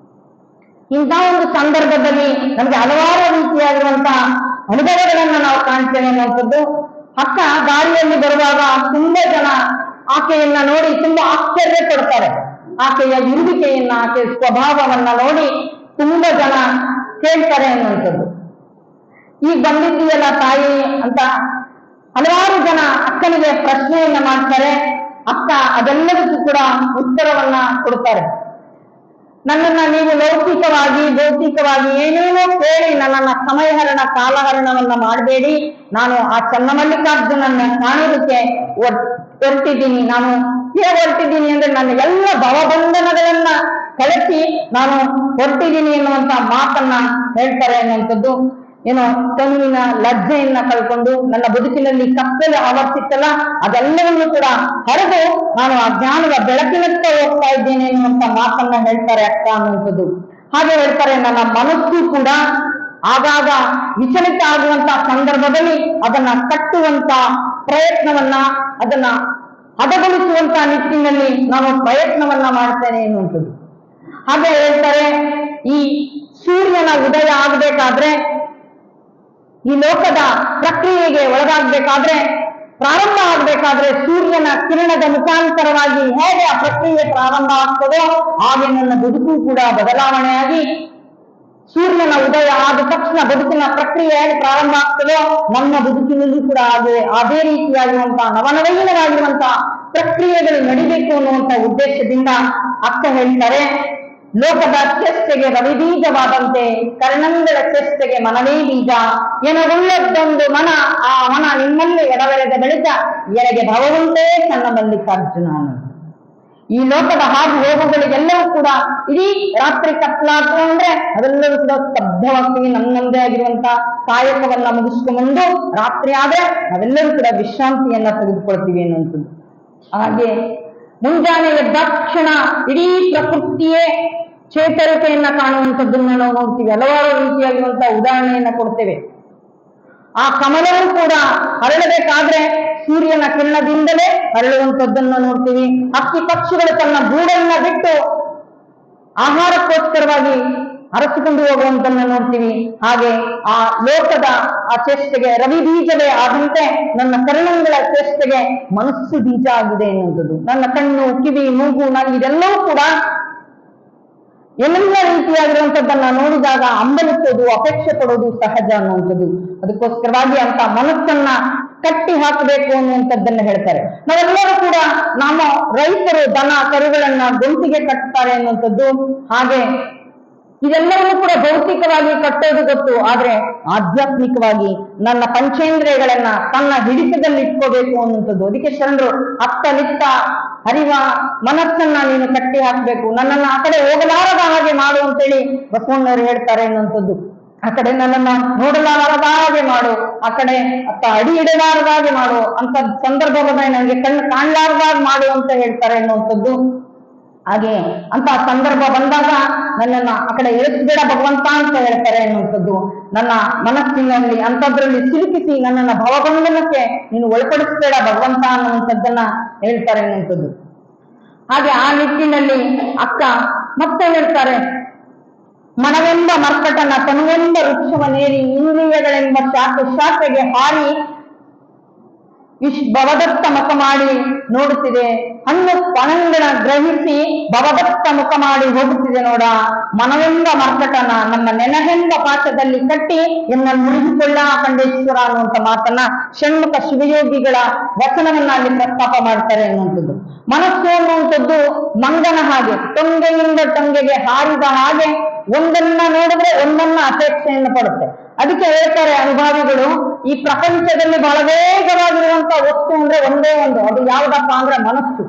ಇಂತಹ ಒಂದು ಸಂದರ್ಭದಲ್ಲಿ ನಮ್ಗೆ ಹಲವಾರು ರೀತಿಯಾಗಿರುವಂತಹ ಅನುಭವಗಳನ್ನ ನಾವು ಕಾಣ್ತೇವೆ ಅನ್ನುವಂಥದ್ದು. ಅಕ್ಕ ದಾರಿಯಲ್ಲಿ ಬರುವಾಗ ತುಂಬಾ ಜನ ಆಕೆಯನ್ನ ನೋಡಿ ತುಂಬಾ ಆಶ್ಚರ್ಯ ಪಡ್ತಾರೆ. ಆಕೆಯ ಇರುವಿಕೆಯನ್ನ, ಆಕೆಯ ಸ್ವಭಾವವನ್ನ ನೋಡಿ ತುಂಬಾ ಜನ ಕೇಳ್ತಾರೆ ಅನ್ನುವಂಥದ್ದು. ಈಗ ಬಂದಿದ್ದೀಯಲ್ಲ ತಾಯಿ ಅಂತ ಹಲವಾರು ಜನ ಅಕ್ಕನಿಗೆ ಪ್ರಶ್ನೆಯನ್ನ ಮಾಡ್ತಾರೆ. ಅಕ್ಕ ಅದೆಲ್ಲದಕ್ಕೂ ಕೂಡ ಉತ್ತರವನ್ನ ಕೊಡ್ತಾರೆ. ನನ್ನನ್ನ ನೀವು ಲೌಕಿಕವಾಗಿ ಭೌತಿಕವಾಗಿ ಏನೇನೋ ಕೇಳಿ ನನ್ನನ್ನ ಸಮಯಹರಣ ಕಾಲಹರಣವನ್ನ ಮಾಡಬೇಡಿ. ನಾನು ಆ ಚನ್ನಮಲ್ಲಿಕಾರ್ಜುನನ್ನ ಕಾಣೋದಕ್ಕೆ ಹೊರಟಿದ್ದೀನಿ. ನಾನು ಹೇಗೆ ಹೊರಟಿದ್ದೀನಿ ಅಂದ್ರೆ ನನ್ನ ಎಲ್ಲ ಭವಬಂಧನಗಳನ್ನ ಕಳಿಸಿ ನಾನು ಹೊರಟಿದ್ದೀನಿ ಎನ್ನುವಂತ ಮಾತನ್ನ ಹೇಳ್ತಾರೆ ಅನ್ನುವಂಥದ್ದು. ಏನೋ ತನುವಿನ ಲಜ್ಜೆಯನ್ನ ಕಳ್ಕೊಂಡು ನನ್ನ ಬದುಕಿನಲ್ಲಿ ಕತ್ತಲೆ ಆವರ್ತಿತ್ತಲ್ಲ ಅದೆಲ್ಲವನ್ನೂ ಕೂಡ ಹರಿದು ನಾನು ಆ ಜ್ಞಾನದ ಬೆಳಕಿನತ್ತ ಹೋಗ್ತಾ ಇದ್ದೇನೆ ಎನ್ನುವಂತ ಮಾತನ್ನ ಹೇಳ್ತಾರೆ ಅಕ್ಕ ಅನ್ನುವಂಥದ್ದು. ಹಾಗೆ ಹೇಳ್ತಾರೆ, ನನ್ನ ಮನಸ್ಸು ಕೂಡ ಆಗಾಗ ವಿಚಲಿತ ಆಗುವಂತ ಸಂದರ್ಭದಲ್ಲಿ ಅದನ್ನ ಕಟ್ಟುವಂತ ಪ್ರಯತ್ನವನ್ನ, ಅದನ್ನ ಹದಗೊಳಿಸುವಂತ ನಿಟ್ಟಿನಲ್ಲಿ ನಾನು ಪ್ರಯತ್ನವನ್ನ ಮಾಡ್ತೇನೆ ಎನ್ನುವಂಥದ್ದು. ಹಾಗೆ ಹೇಳ್ತಾರೆ, ಈ ಸೂರ್ಯನ ಉದಯ ಆಗಬೇಕಾದ್ರೆ, ಈ ಲೋಕದ ಪ್ರಕ್ರಿಯೆಗೆ ಒಳಗಾಗಬೇಕಾದ್ರೆ, ಪ್ರಾರಂಭ ಆಗಬೇಕಾದ್ರೆ ಸೂರ್ಯನ ಕಿರಣದ ಮುಖಾಂತರವಾಗಿ ಹೇಗೆ ಆ ಪ್ರಕ್ರಿಯೆ ಪ್ರಾರಂಭ ಆಗ್ತದೋ ಹಾಗೆ ನನ್ನ ಬದುಕು ಕೂಡ ಬದಲಾವಣೆಯಾಗಿ ಸೂರ್ಯನ ಉದಯ ಆದ ತಕ್ಷಣ ಬದುಕಿನ ಪ್ರಕ್ರಿಯೆ ಹೇಗೆ ಪ್ರಾರಂಭ ಆಗ್ತದೋ ನನ್ನ ಬದುಕಿನಲ್ಲಿ ಕೂಡ ಅದೇ ರೀತಿಯಾಗಿರುವಂತಹ ನವನವೀನವಾಗಿರುವಂತಹ ಪ್ರಕ್ರಿಯೆಗಳು ನಡಿಬೇಕು ಅನ್ನುವಂತ ಉದ್ದೇಶದಿಂದ ಅಕ್ಕ ಹೇಳ್ತಾರೆ, ಲೋಕದ ಚೇಷ್ಟೆಗೆ ರವಿ ಬೀಜವಾದಂತೆ ಕರ್ಣಂಗಳ ಚೇಷ್ಟೆಗೆ ಮನವೇ ಬೀಜ ಎನಗುಳ್ಳದ್ದೊಂದು ಮನ, ಆ ಮನ ನಿಮ್ಮಲ್ಲಿ ಎಡವೆರೆದ ಬೆಳೆದ ಎನಗೆ ಭವವುಂಟೇ ನನ್ನ ಮಲ್ಲಿಕಾರ್ಜುನ. ಈ ಲೋಕದ ಹಾದು ಹೋಗುಗಳಿಗೆಲ್ಲವೂ ಕೂಡ ಇಡೀ ರಾತ್ರಿ ಕತ್ಲಾತು ಅಂದ್ರೆ ಅದೆಲ್ಲವೂ ಕೂಡ ಸ್ತಬ್ಧವಾಗ್ತೀವಿ. ನಮ್ಮದೇ ಆಗಿರುವಂತ ಕಾಯಕವನ್ನ ಮುಗಿಸ್ಕೊಂಡು ರಾತ್ರಿ ಆದ್ರೆ ನಾವೆಲ್ಲರೂ ಕೂಡ ವಿಶ್ರಾಂತಿಯನ್ನ ತೆಗೆದುಕೊಳ್ತೀವಿ ಅನ್ನುವಂಥದ್ದು. ಹಾಗೆ ಮುಂಜಾನೆ ಎದ್ದಾಕ್ಷಣ ಇಡೀ ಪ್ರಕೃತಿಯೇ ಚೇತರಿಕೆಯನ್ನ ಕಾಣುವಂಥದ್ದನ್ನ ನಾವು ನೋಡ್ತೀವಿ. ಹಲವಾರು ರೀತಿಯಾಗಿರುವಂತಹ ಉದಾಹರಣೆಯನ್ನ ಕೊಡ್ತೇವೆ. ಆ ಕಮಲವೂ ಕೂಡ ಅರಳಬೇಕಾದ್ರೆ ಸೂರ್ಯನ ಕಿರಣದಿಂದಲೇ ಅರಳುವಂಥದ್ದನ್ನ ನೋಡ್ತೀವಿ. ಹಕ್ಕಿ ಪಕ್ಷಿಗಳು ತನ್ನ ಗೂಡನ್ನ ಬಿಟ್ಟು ಆಹಾರಕ್ಕೋಸ್ಕರವಾಗಿ ಅರಸಿಕೊಂಡು ಹೋಗುವಂತನ್ನ ನೋಡ್ತೀವಿ. ಹಾಗೆ ಆ ಲೋಕದ ಆ ಚೇಷ್ಟೆಗೆ ರವಿ ಬೀಜವೇ ಆದಂತೆ ನನ್ನ ಕರ್ಣಗಳ ಚೇಷ್ಟೆಗೆ ಮನಸ್ಸು ಬೀಜ ಆಗಿದೆ ಎನ್ನುವಂಥದ್ದು. ನನ್ನ ಕಣ್ಣು, ಕಿವಿ, ಮೂಗು, ನಾನು ಇದೆಲ್ಲವೂ ಕೂಡ ಎಲ್ಲ ರೀತಿಯಾಗಿರುವಂತದ್ದನ್ನ ನೋಡಿದಾಗ ಅಂಬಲಿಸೋದು, ಅಪೇಕ್ಷೆ ಪಡೋದು ಸಹಜ ಅನ್ನುವಂಥದ್ದು. ಅದಕ್ಕೋಸ್ಕರವಾಗಿ ಅಂತ ಮನಸ್ಸನ್ನ ಕಟ್ಟಿ ಹಾಕಬೇಕು ಅನ್ನುವಂಥದ್ದನ್ನ ಹೇಳ್ತಾರೆ. ನಾವೆಲ್ಲರೂ ಕೂಡ ನಮ್ಮ ರೈತರು ದನ ಕರುಗಳನ್ನ ಗೊಂತಿಗೆ ಕಟ್ತಾರೆ ಅನ್ನುವಂಥದ್ದು. ಹಾಗೆ ಇದೆಲ್ಲವನ್ನೂ ಕೂಡ ಭೌತಿಕವಾಗಿ ಕಟ್ಟೋದು ಗೊತ್ತು, ಆದ್ರೆ ಆಧ್ಯಾತ್ಮಿಕವಾಗಿ ನನ್ನ ಪಂಚೇಂದ್ರಿಯಗಳನ್ನ ತನ್ನ ಹಿಡಿತದಲ್ಲಿ ಇಟ್ಕೋಬೇಕು ಅನ್ನುವಂಥದ್ದು. ಅದಕ್ಕೆ ಶರಣರು ಅತ್ತಲಿತ್ತ ಹರಿವ ಮನಸ್ಸನ್ನ ನೀನು ಕಟ್ಟಿ ಹಾಕ್ಬೇಕು, ನನ್ನನ್ನ ಆ ಕಡೆ ಹೋಗಲಾರದ ಹಾಗೆ ಮಾಡು ಅಂತೇಳಿ ಬಸವಣ್ಣವರು ಹೇಳ್ತಾರೆ ಅನ್ನುವಂಥದ್ದು. ಆ ಕಡೆ ನನ್ನನ್ನ ನೋಡಲಾರದ ಹಾಗೆ ಮಾಡು, ಆ ಕಡೆ ಅತ್ತ ಅಡಿ ಇಡಲಾರದ ಹಾಗೆ ಮಾಡು, ಅಂತ ಸಂದರ್ಭವನ್ನ ನನಗೆ ಕಣ್ಣು ಕಾಣಲಾರದಾಗ ಮಾಡು ಅಂತ ಹೇಳ್ತಾರೆ ಅನ್ನುವಂಥದ್ದು. ಹಾಗೆ ಅಂತ ಸಂದರ್ಭ ಬಂದಾಗ ನನ್ನನ್ನ ಆ ಕಡೆ ಇಳಿಸ್ಬೇಡ ಭಗವಂತ ಅಂತ ಹೇಳ್ತಾರೆ ಅನ್ನುವಂಥದ್ದು. ನನ್ನ ಮನಸ್ಸಿನಲ್ಲಿ ಅಂಥದ್ರಲ್ಲಿ ಸಿಲುಕಿಸಿ ನನ್ನನ್ನ ಭವಗೊಂಡನಕ್ಕೆ ನೀನು ಒಳಪಡಿಸ್ಬೇಡ ಭಗವಂತ ಅನ್ನುವಂಥದ್ದನ್ನ ಹೇಳ್ತಾರೆ ಅನ್ನುವಂಥದ್ದು. ಹಾಗೆ ಆ ನಿಟ್ಟಿನಲ್ಲಿ ಅಕ್ಕ ಮತ್ತೆ ಹೇಳ್ತಾರೆ, ಮನವೆಂಬ ಮರ್ಕಟನ ತನುವೆಂಬ ವೃಕ್ಷವನೇರಿ ಇಂದ್ರಿಯಗಳೆಂಬ ಶಾಖೆಗೆ ಹಾರಿ ಭವದತ್ತ ಮುಖ ಮಾಡಿ ನೋಡುತ್ತಿದೆ, ಹಣ್ಣು ಪಣಂಗಳ ಗ್ರಹಿಸಿ ಭವದತ್ತ ಮುಖ ಮಾಡಿ ಹೋಗುತ್ತಿದೆ ನೋಡ. ಮನವೆಂಬ ಮರ್ಕಟನ ನಮ್ಮ ನೆನಹೆಂಬ ಪಾಠದಲ್ಲಿ ಕಟ್ಟಿ ಎನ್ನ ಮುಳುಗಿಕೊಳ್ಳ ಖಂಡೇಶ್ವರ ಅನ್ನುವಂಥ ಮಾತನ್ನ ಷಣ್ಮುಖ ಶಿವಯೋಗಿಗಳ ವಚನವನ್ನ ಅಲ್ಲಿ ಪ್ರಸ್ತಾಪ ಮಾಡ್ತಾರೆ ಅನ್ನುವಂಥದ್ದು. ಮನಸ್ಸು ಅನ್ನುವಂಥದ್ದು ಮಂಗನ ಹಾಗೆ ಟೊಂಗೆಯಿಂದ ಟೊಂಗೆಗೆ ಹಾರಿದ ಹಾಗೆ ಒಂದನ್ನ ನೋಡಿದ್ರೆ ಒಂದನ್ನ ಅಪೇಕ್ಷೆಯನ್ನು ಪಡುತ್ತೆ. ಅದಕ್ಕೆ ಹೇಳ್ತಾರೆ ಅನುಭಾವಿಗಳು, ಈ ಪ್ರಪಂಚದಲ್ಲಿ ಬಹಳ ವೇಗವಾಗಿರುವಂತ ವಸ್ತು ಅಂದ್ರೆ ಒಂದೇ ಒಂದು, ಅದು ಯಾವುದಪ್ಪ ಅಂದ್ರೆ ಮನಸ್ಸು.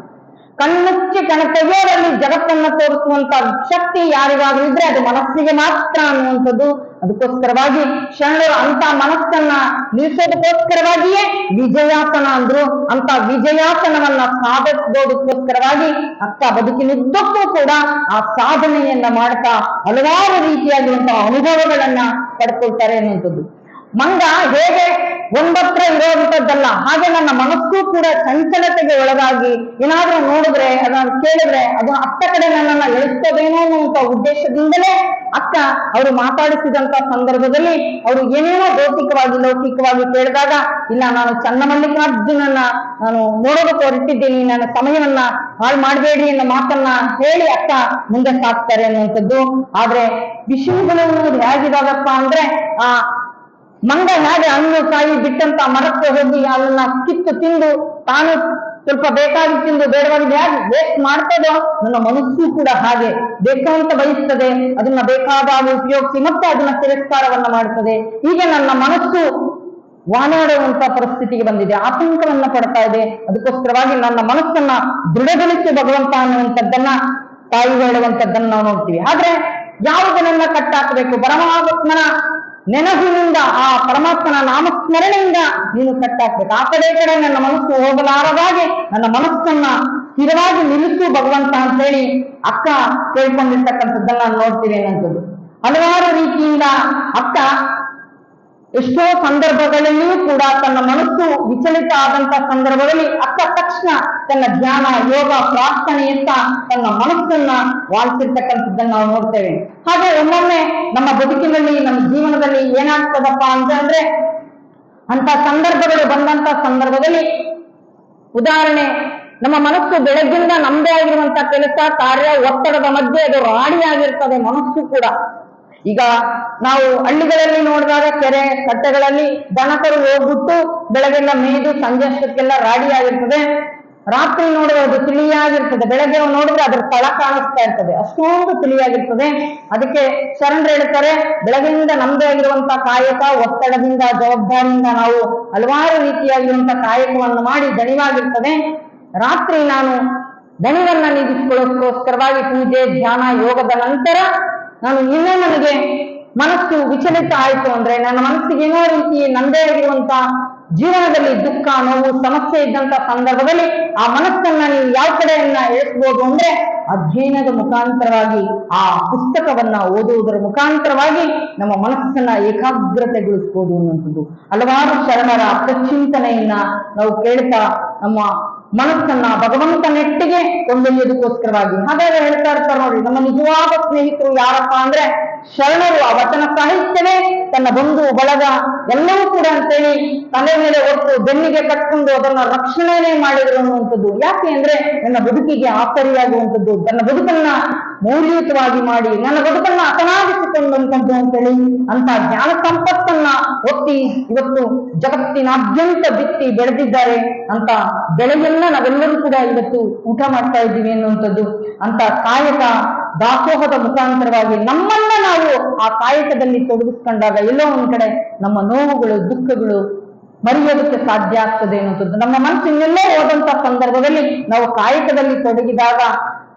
ಕಣ್ಣುಚ್ಚಿ ಕಣ ತೆಗೆಯೋರಲ್ಲಿ ಜಗತ್ತನ್ನ ತೋರಿಸುವಂತ ಶಕ್ತಿ ಯಾರಿಗಾದ್ರೂ ಇದ್ರೆ ಅದು ಮನಸ್ಸಿಗೆ ಮಾತ್ರ ಅನ್ನುವಂಥದ್ದು. ಅದಕ್ಕೋಸ್ಕರವಾಗಿ ಶರಣರು ಅಂತ ಮನಸ್ಸನ್ನ ನಿಲ್ಲಿಸೋದಕ್ಕೋಸ್ಕರವಾಗಿಯೇ ವಿಜಯಾಸನ ಅಂದ್ರು. ಅಂತ ವಿಜಯಾಸನವನ್ನ ಸಾಧಿಸೋದಕ್ಕೋಸ್ಕರವಾಗಿ ಅಕ್ಕ ಬದುಕಿನುದ್ದಕ್ಕೂ ಕೂಡ ಆ ಸಾಧನೆಯನ್ನ ಮಾಡ್ತಾ ಹಲವಾರು ರೀತಿಯಾಗಿರುವಂತಹ ಅನುಭವಗಳನ್ನ ಪಡ್ಕೊಳ್ತಾರೆ ಅನ್ನುವಂಥದ್ದು. ಮಂಗ ಹೇಗೆ ಒಂದತ್ರ ಇರುವಂತದ್ದಲ್ಲ, ಹಾಗೆ ನನ್ನ ಮನಸ್ಸು ಕೂಡ ಚಂಚಲತೆಗೆ ಒಳಗಾಗಿ ಏನಾದ್ರೂ ನೋಡಿದ್ರೆ, ಅದನ್ನ ಕೇಳಿದ್ರೆ ಅದು ಅತ್ತ ಕಡೆ ನನ್ನನ್ನ ಎಳಿಸ್ತದೇನೋ ಅನ್ನುವಂತ ಉದ್ದೇಶದಿಂದಲೇ ಅಕ್ಕ ಅವರು ಮಾತಾಡಿಸಿದಂತ ಸಂದರ್ಭದಲ್ಲಿ ಅವರು ಏನೇನೋ ಭೌತಿಕವಾಗಿ ಲೌಕಿಕವಾಗಿ ಕೇಳಿದಾಗ, ಇಲ್ಲ ನಾನು ಚನ್ನಮಲ್ಲಿಕಾರ್ಜುನನ್ನ ನಾನು ನೋಡೋದಕ್ಕೆ ಹೊರಟಿದ್ದೀನಿ, ನನ್ನ ಸಮಯವನ್ನ ಹಾಳು ಮಾಡಬೇಡಿ ಅನ್ನೋ ಮಾತನ್ನ ಹೇಳಿ ಅಕ್ಕ ಮುಂದೆ ಸಾಕ್ತಾರೆ ಅನ್ನುವಂಥದ್ದು. ಆದ್ರೆ ವಿಷಯಗಳು ಹೇಗಿದಾಗಪ್ಪ ಅಂದ್ರೆ, ಆ ಮಂಗ ಹೇಗೆ ಹಣ್ಣು ಕಾಯಿ ಬಿಟ್ಟಂತ ಮರಕ್ಕೆ ಹೋಗಿ ಅದನ್ನ ಕಿತ್ತು ತಿಂದು ತಾನು ಸ್ವಲ್ಪ ಬೇಕಾಗಿ ತಿಂದು ಬೇಡವಾಗಿ ಹೇಗೆ ವೇಸ್ಟ್ ಮಾಡ್ತದೋ, ನನ್ನ ಮನಸ್ಸು ಕೂಡ ಹಾಗೆ ಬೇಕಂತ ಬಯಸ್ತದೆ, ಅದನ್ನ ಬೇಕಾದಾಗ ಉಪಯೋಗಿಸಿ ಮತ್ತೆ ಅದನ್ನ ತಿರಸ್ಕಾರವನ್ನ ಮಾಡ್ತದೆ. ಹೀಗೆ ನನ್ನ ಮನಸ್ಸು ವಾನಾಡುವಂತ ಪರಿಸ್ಥಿತಿಗೆ ಬಂದಿದೆ, ಆತಂಕವನ್ನ ಪಡ್ತಾ ಇದೆ. ಅದಕ್ಕೋಸ್ಕರವಾಗಿ ನನ್ನ ಮನಸ್ಸನ್ನ ದೃಢಗೊಳಿಸಿ ಭಗವಂತ ಅನ್ನುವಂಥದ್ದನ್ನ ತಾಯಿ ಹೇಳುವಂಥದ್ದನ್ನ ನಾವು ನೋಡ್ತೀವಿ. ಆದ್ರೆ ಯಾವುದನ್ನ ಕಟ್ಟಾಕಬೇಕು? ಪರಮಾತ್ಮನ ನೆನಪಿನಿಂದ, ಆ ಪರಮಾತ್ಮನ ನಾಮಸ್ಮರಣೆಯಿಂದ ನೀನು ಕಟ್ಟಾಕ್ಬೇಕು. ಆ ಕಡೆ ಕಡೆ ನನ್ನ ಮನಸ್ಸು ಹೋಗಲಾರದಾಗೆ ನನ್ನ ಮನಸ್ಸನ್ನ ಸ್ಥಿರವಾಗಿ ನಿಲ್ಲಿಸು ಭಗವಂತ ಅಂತ ಹೇಳಿ ಅಕ್ಕ ಕೇಳ್ಕೊಂಡಿರ್ತಕ್ಕಂಥದ್ದನ್ನ ನೋಡ್ತೀವಿ ಅನ್ನೋದು. ಹಲವಾರು ರೀತಿಯಿಂದ ಅಕ್ಕ ಎಷ್ಟೋ ಸಂದರ್ಭಗಳಲ್ಲಿಯೂ ಕೂಡ ತನ್ನ ಮನಸ್ಸು ವಿಚಲಿತ ಆದಂತ ಸಂದರ್ಭದಲ್ಲಿ ಅಕ್ಕ ತಕ್ಷಣ ತನ್ನ ಧ್ಯಾನ, ಯೋಗ, ಪ್ರಾರ್ಥನೆಯತ್ತ ತನ್ನ ಮನಸ್ಸನ್ನ ವಾಲ್ಸಿರ್ತಕ್ಕಂಥದ್ದನ್ನ ನಾವು ನೋಡ್ತೇವೆ. ಹಾಗೆ ಒಮ್ಮೊಮ್ಮೆ ನಮ್ಮ ಬದುಕಿನಲ್ಲಿ, ನಮ್ಮ ಜೀವನದಲ್ಲಿ ಏನಾಗ್ತದಪ್ಪ ಅಂತಂದ್ರೆ, ಅಂತ ಸಂದರ್ಭಗಳು ಬಂದಂತ ಸಂದರ್ಭದಲ್ಲಿ ಉದಾಹರಣೆ, ನಮ್ಮ ಮನಸ್ಸು ಬೆಳಗ್ಗಿಂದ ನಮ್ಮದೇ ಆಗಿರುವಂತ ಕೆಲಸ ಕಾರ್ಯ ಒತ್ತಡದ ಮಧ್ಯೆ ಅದು ರಾಡಿಯಾಗಿರ್ತದೆ ಮನಸ್ಸು ಕೂಡ. ಈಗ ನಾವು ಹಳ್ಳಿಗಳಲ್ಲಿ ನೋಡಿದಾಗ ಕೆರೆ ಕಟ್ಟೆಗಳಲ್ಲಿ ದನಕರು ಹೋಗ್ಬಿಟ್ಟು ಬೆಳಗ್ಗೆಲ್ಲ ಮೇಯ್ದು ಸಂಜೆ ಅಷ್ಟಕ್ಕೆಲ್ಲ ರಾಡಿ ಆಗಿರ್ತದೆ. ರಾತ್ರಿ ನೋಡಿದ್ರೆ ಅದು ತಿಳಿಯಾಗಿರ್ತದೆ, ಬೆಳಗ್ಗೆ ನೋಡಿದ್ರೆ ಅದ್ರ ತಳ ಕಾಣಿಸ್ತಾ ಇರ್ತದೆ, ಅಷ್ಟೊಂದು ತಿಳಿಯಾಗಿರ್ತದೆ. ಅದಕ್ಕೆ ಶರಣರು ಹೇಳ್ತಾರೆ, ಬೆಳಗ್ಗೆಯಿಂದ ನಮ್ದೇ ಆಗಿರುವಂತಹ ಕಾಯಕ, ಒತ್ತಡದಿಂದ ಜವಾಬ್ದಾರಿಯಿಂದ ನಾವು ಹಲವಾರು ರೀತಿಯಾಗಿರುವಂತಹ ಕಾಯಕವನ್ನು ಮಾಡಿ ದಣಿವಾಗಿರ್ತದೆ. ರಾತ್ರಿ ನಾನು ದಣಿವನ್ನ ನೀಗಿಸಿಕೊಳ್ಳೋಸ್ಕರವಾಗಿ ಪೂಜೆ, ಧ್ಯಾನ, ಯೋಗದ ನಂತರ ನಾನು ಇನ್ನೂ ನನಗೆ ಮನಸ್ಸು ವಿಚಲಿತ ಆಯಿತು ಅಂದ್ರೆ, ನನ್ನ ಮನಸ್ಸಿಗೆ ಏನೋ ರೀತಿ ನಂದೇ ಆಗಿರುವಂತ ಜೀವನದಲ್ಲಿ ದುಃಖ, ನೋವು, ಸಮಸ್ಯೆ ಇದ್ದಂತ ಸಂದರ್ಭದಲ್ಲಿ ಆ ಮನಸ್ಸನ್ನ ನೀವು ಯಾವ ಕಡೆಯನ್ನ ಎಳಿಸ್ಬೋದು ಅಂದ್ರೆ ಅಧ್ಯಯನದ ಮುಖಾಂತರವಾಗಿ, ಆ ಪುಸ್ತಕವನ್ನ ಓದುವುದರ ಮುಖಾಂತರವಾಗಿ ನಮ್ಮ ಮನಸ್ಸನ್ನ ಏಕಾಗ್ರತೆಗೊಳಿಸಬಹುದು ಅನ್ನುವಂಥದ್ದು. ಹಲವಾರು ಶರಣರ ಪ್ರಚಿಂತನೆಯನ್ನ ನಾವು ಕೇಳ್ತಾ ನಮ್ಮ ಮನಸ್ಸನ್ನ ಭಗವಂತನೆಟ್ಟಿಗೆ ಕೊಂಡೊಯ್ಯೋದಕ್ಕೋಸ್ಕರವಾಗಿ. ಹಾಗಾದ್ರೆ ಹೇಳ್ತಾ ಇರ್ತಾರೆ ನೋಡಿ, ನಮ್ಮ ನಿಜವಾದ ಸ್ನೇಹಿತರು ಯಾರಪ್ಪ ಅಂದ್ರೆ ಶರಣರು. ಆ ವಚನ ಸಾಹಿತ್ಯವೇ ತನ್ನ ಬಂಧು ಬಳಗ ಎಲ್ಲವೂ ಕೂಡ ಅಂತೇಳಿ ತಲೆ ಮೇಲೆ ಒಟ್ಟು ಬೆನ್ನಿಗೆ ಕಟ್ಕೊಂಡು ಅದನ್ನ ರಕ್ಷಣೆನೇ ಮಾಡಿದ್ರು ಅನ್ನುವಂಥದ್ದು. ಯಾಕೆ ಅಂದ್ರೆ ನನ್ನ ಬದುಕಿಗೆ ಆಸರಿಯಾಗುವಂಥದ್ದು, ನನ್ನ ಬದುಕನ್ನ ಮೌಲ್ಯಯುತವಾಗಿ ಮಾಡಿ ನನ್ನ ಬದುಕನ್ನ ಅಪನಾಗಿಸಿಕೊಂಡಂಥದ್ದು ಅಂತೇಳಿ ಅಂತ ಜ್ಞಾನ ಸಂಪತ್ತನ್ನ ಒತ್ತಿ ಇವತ್ತು ಜಗತ್ತಿನಾದ್ಯಂತ ಬಿತ್ತಿ ಬೆಳೆದಿದ್ದಾರೆ. ಅಂತ ಬೆಳೆಯನ್ನ ನಾವೆಲ್ಲರೂ ಕೂಡ ಇವತ್ತು ಊಟ ಮಾಡ್ತಾ ಇದ್ದೀವಿ ಅನ್ನುವಂಥದ್ದು. ಅಂತ ಕಾಯಕ ದಾಸೋಹದ ಮುಖಾಂತರವಾಗಿ ನಮ್ಮನ್ನ ನಾವು ಆ ಕಾಯಕದಲ್ಲಿ ತೊಡಗಿಸ್ಕೊಂಡಾಗ ಎಲ್ಲೋ ಒಂದ್ ಕಡೆ ನಮ್ಮ ನೋವುಗಳು, ದುಃಖಗಳು ಮರೆಯೋದಕ್ಕೆ ಸಾಧ್ಯ ಆಗ್ತದೆ ಅನ್ನುವಂಥದ್ದು. ನಮ್ಮ ಮನಸ್ಸಿನೆಲ್ಲೋ ಹೋದಂತ ಸಂದರ್ಭದಲ್ಲಿ ನಾವು ಕಾಯಕದಲ್ಲಿ ತೊಡಗಿದಾಗ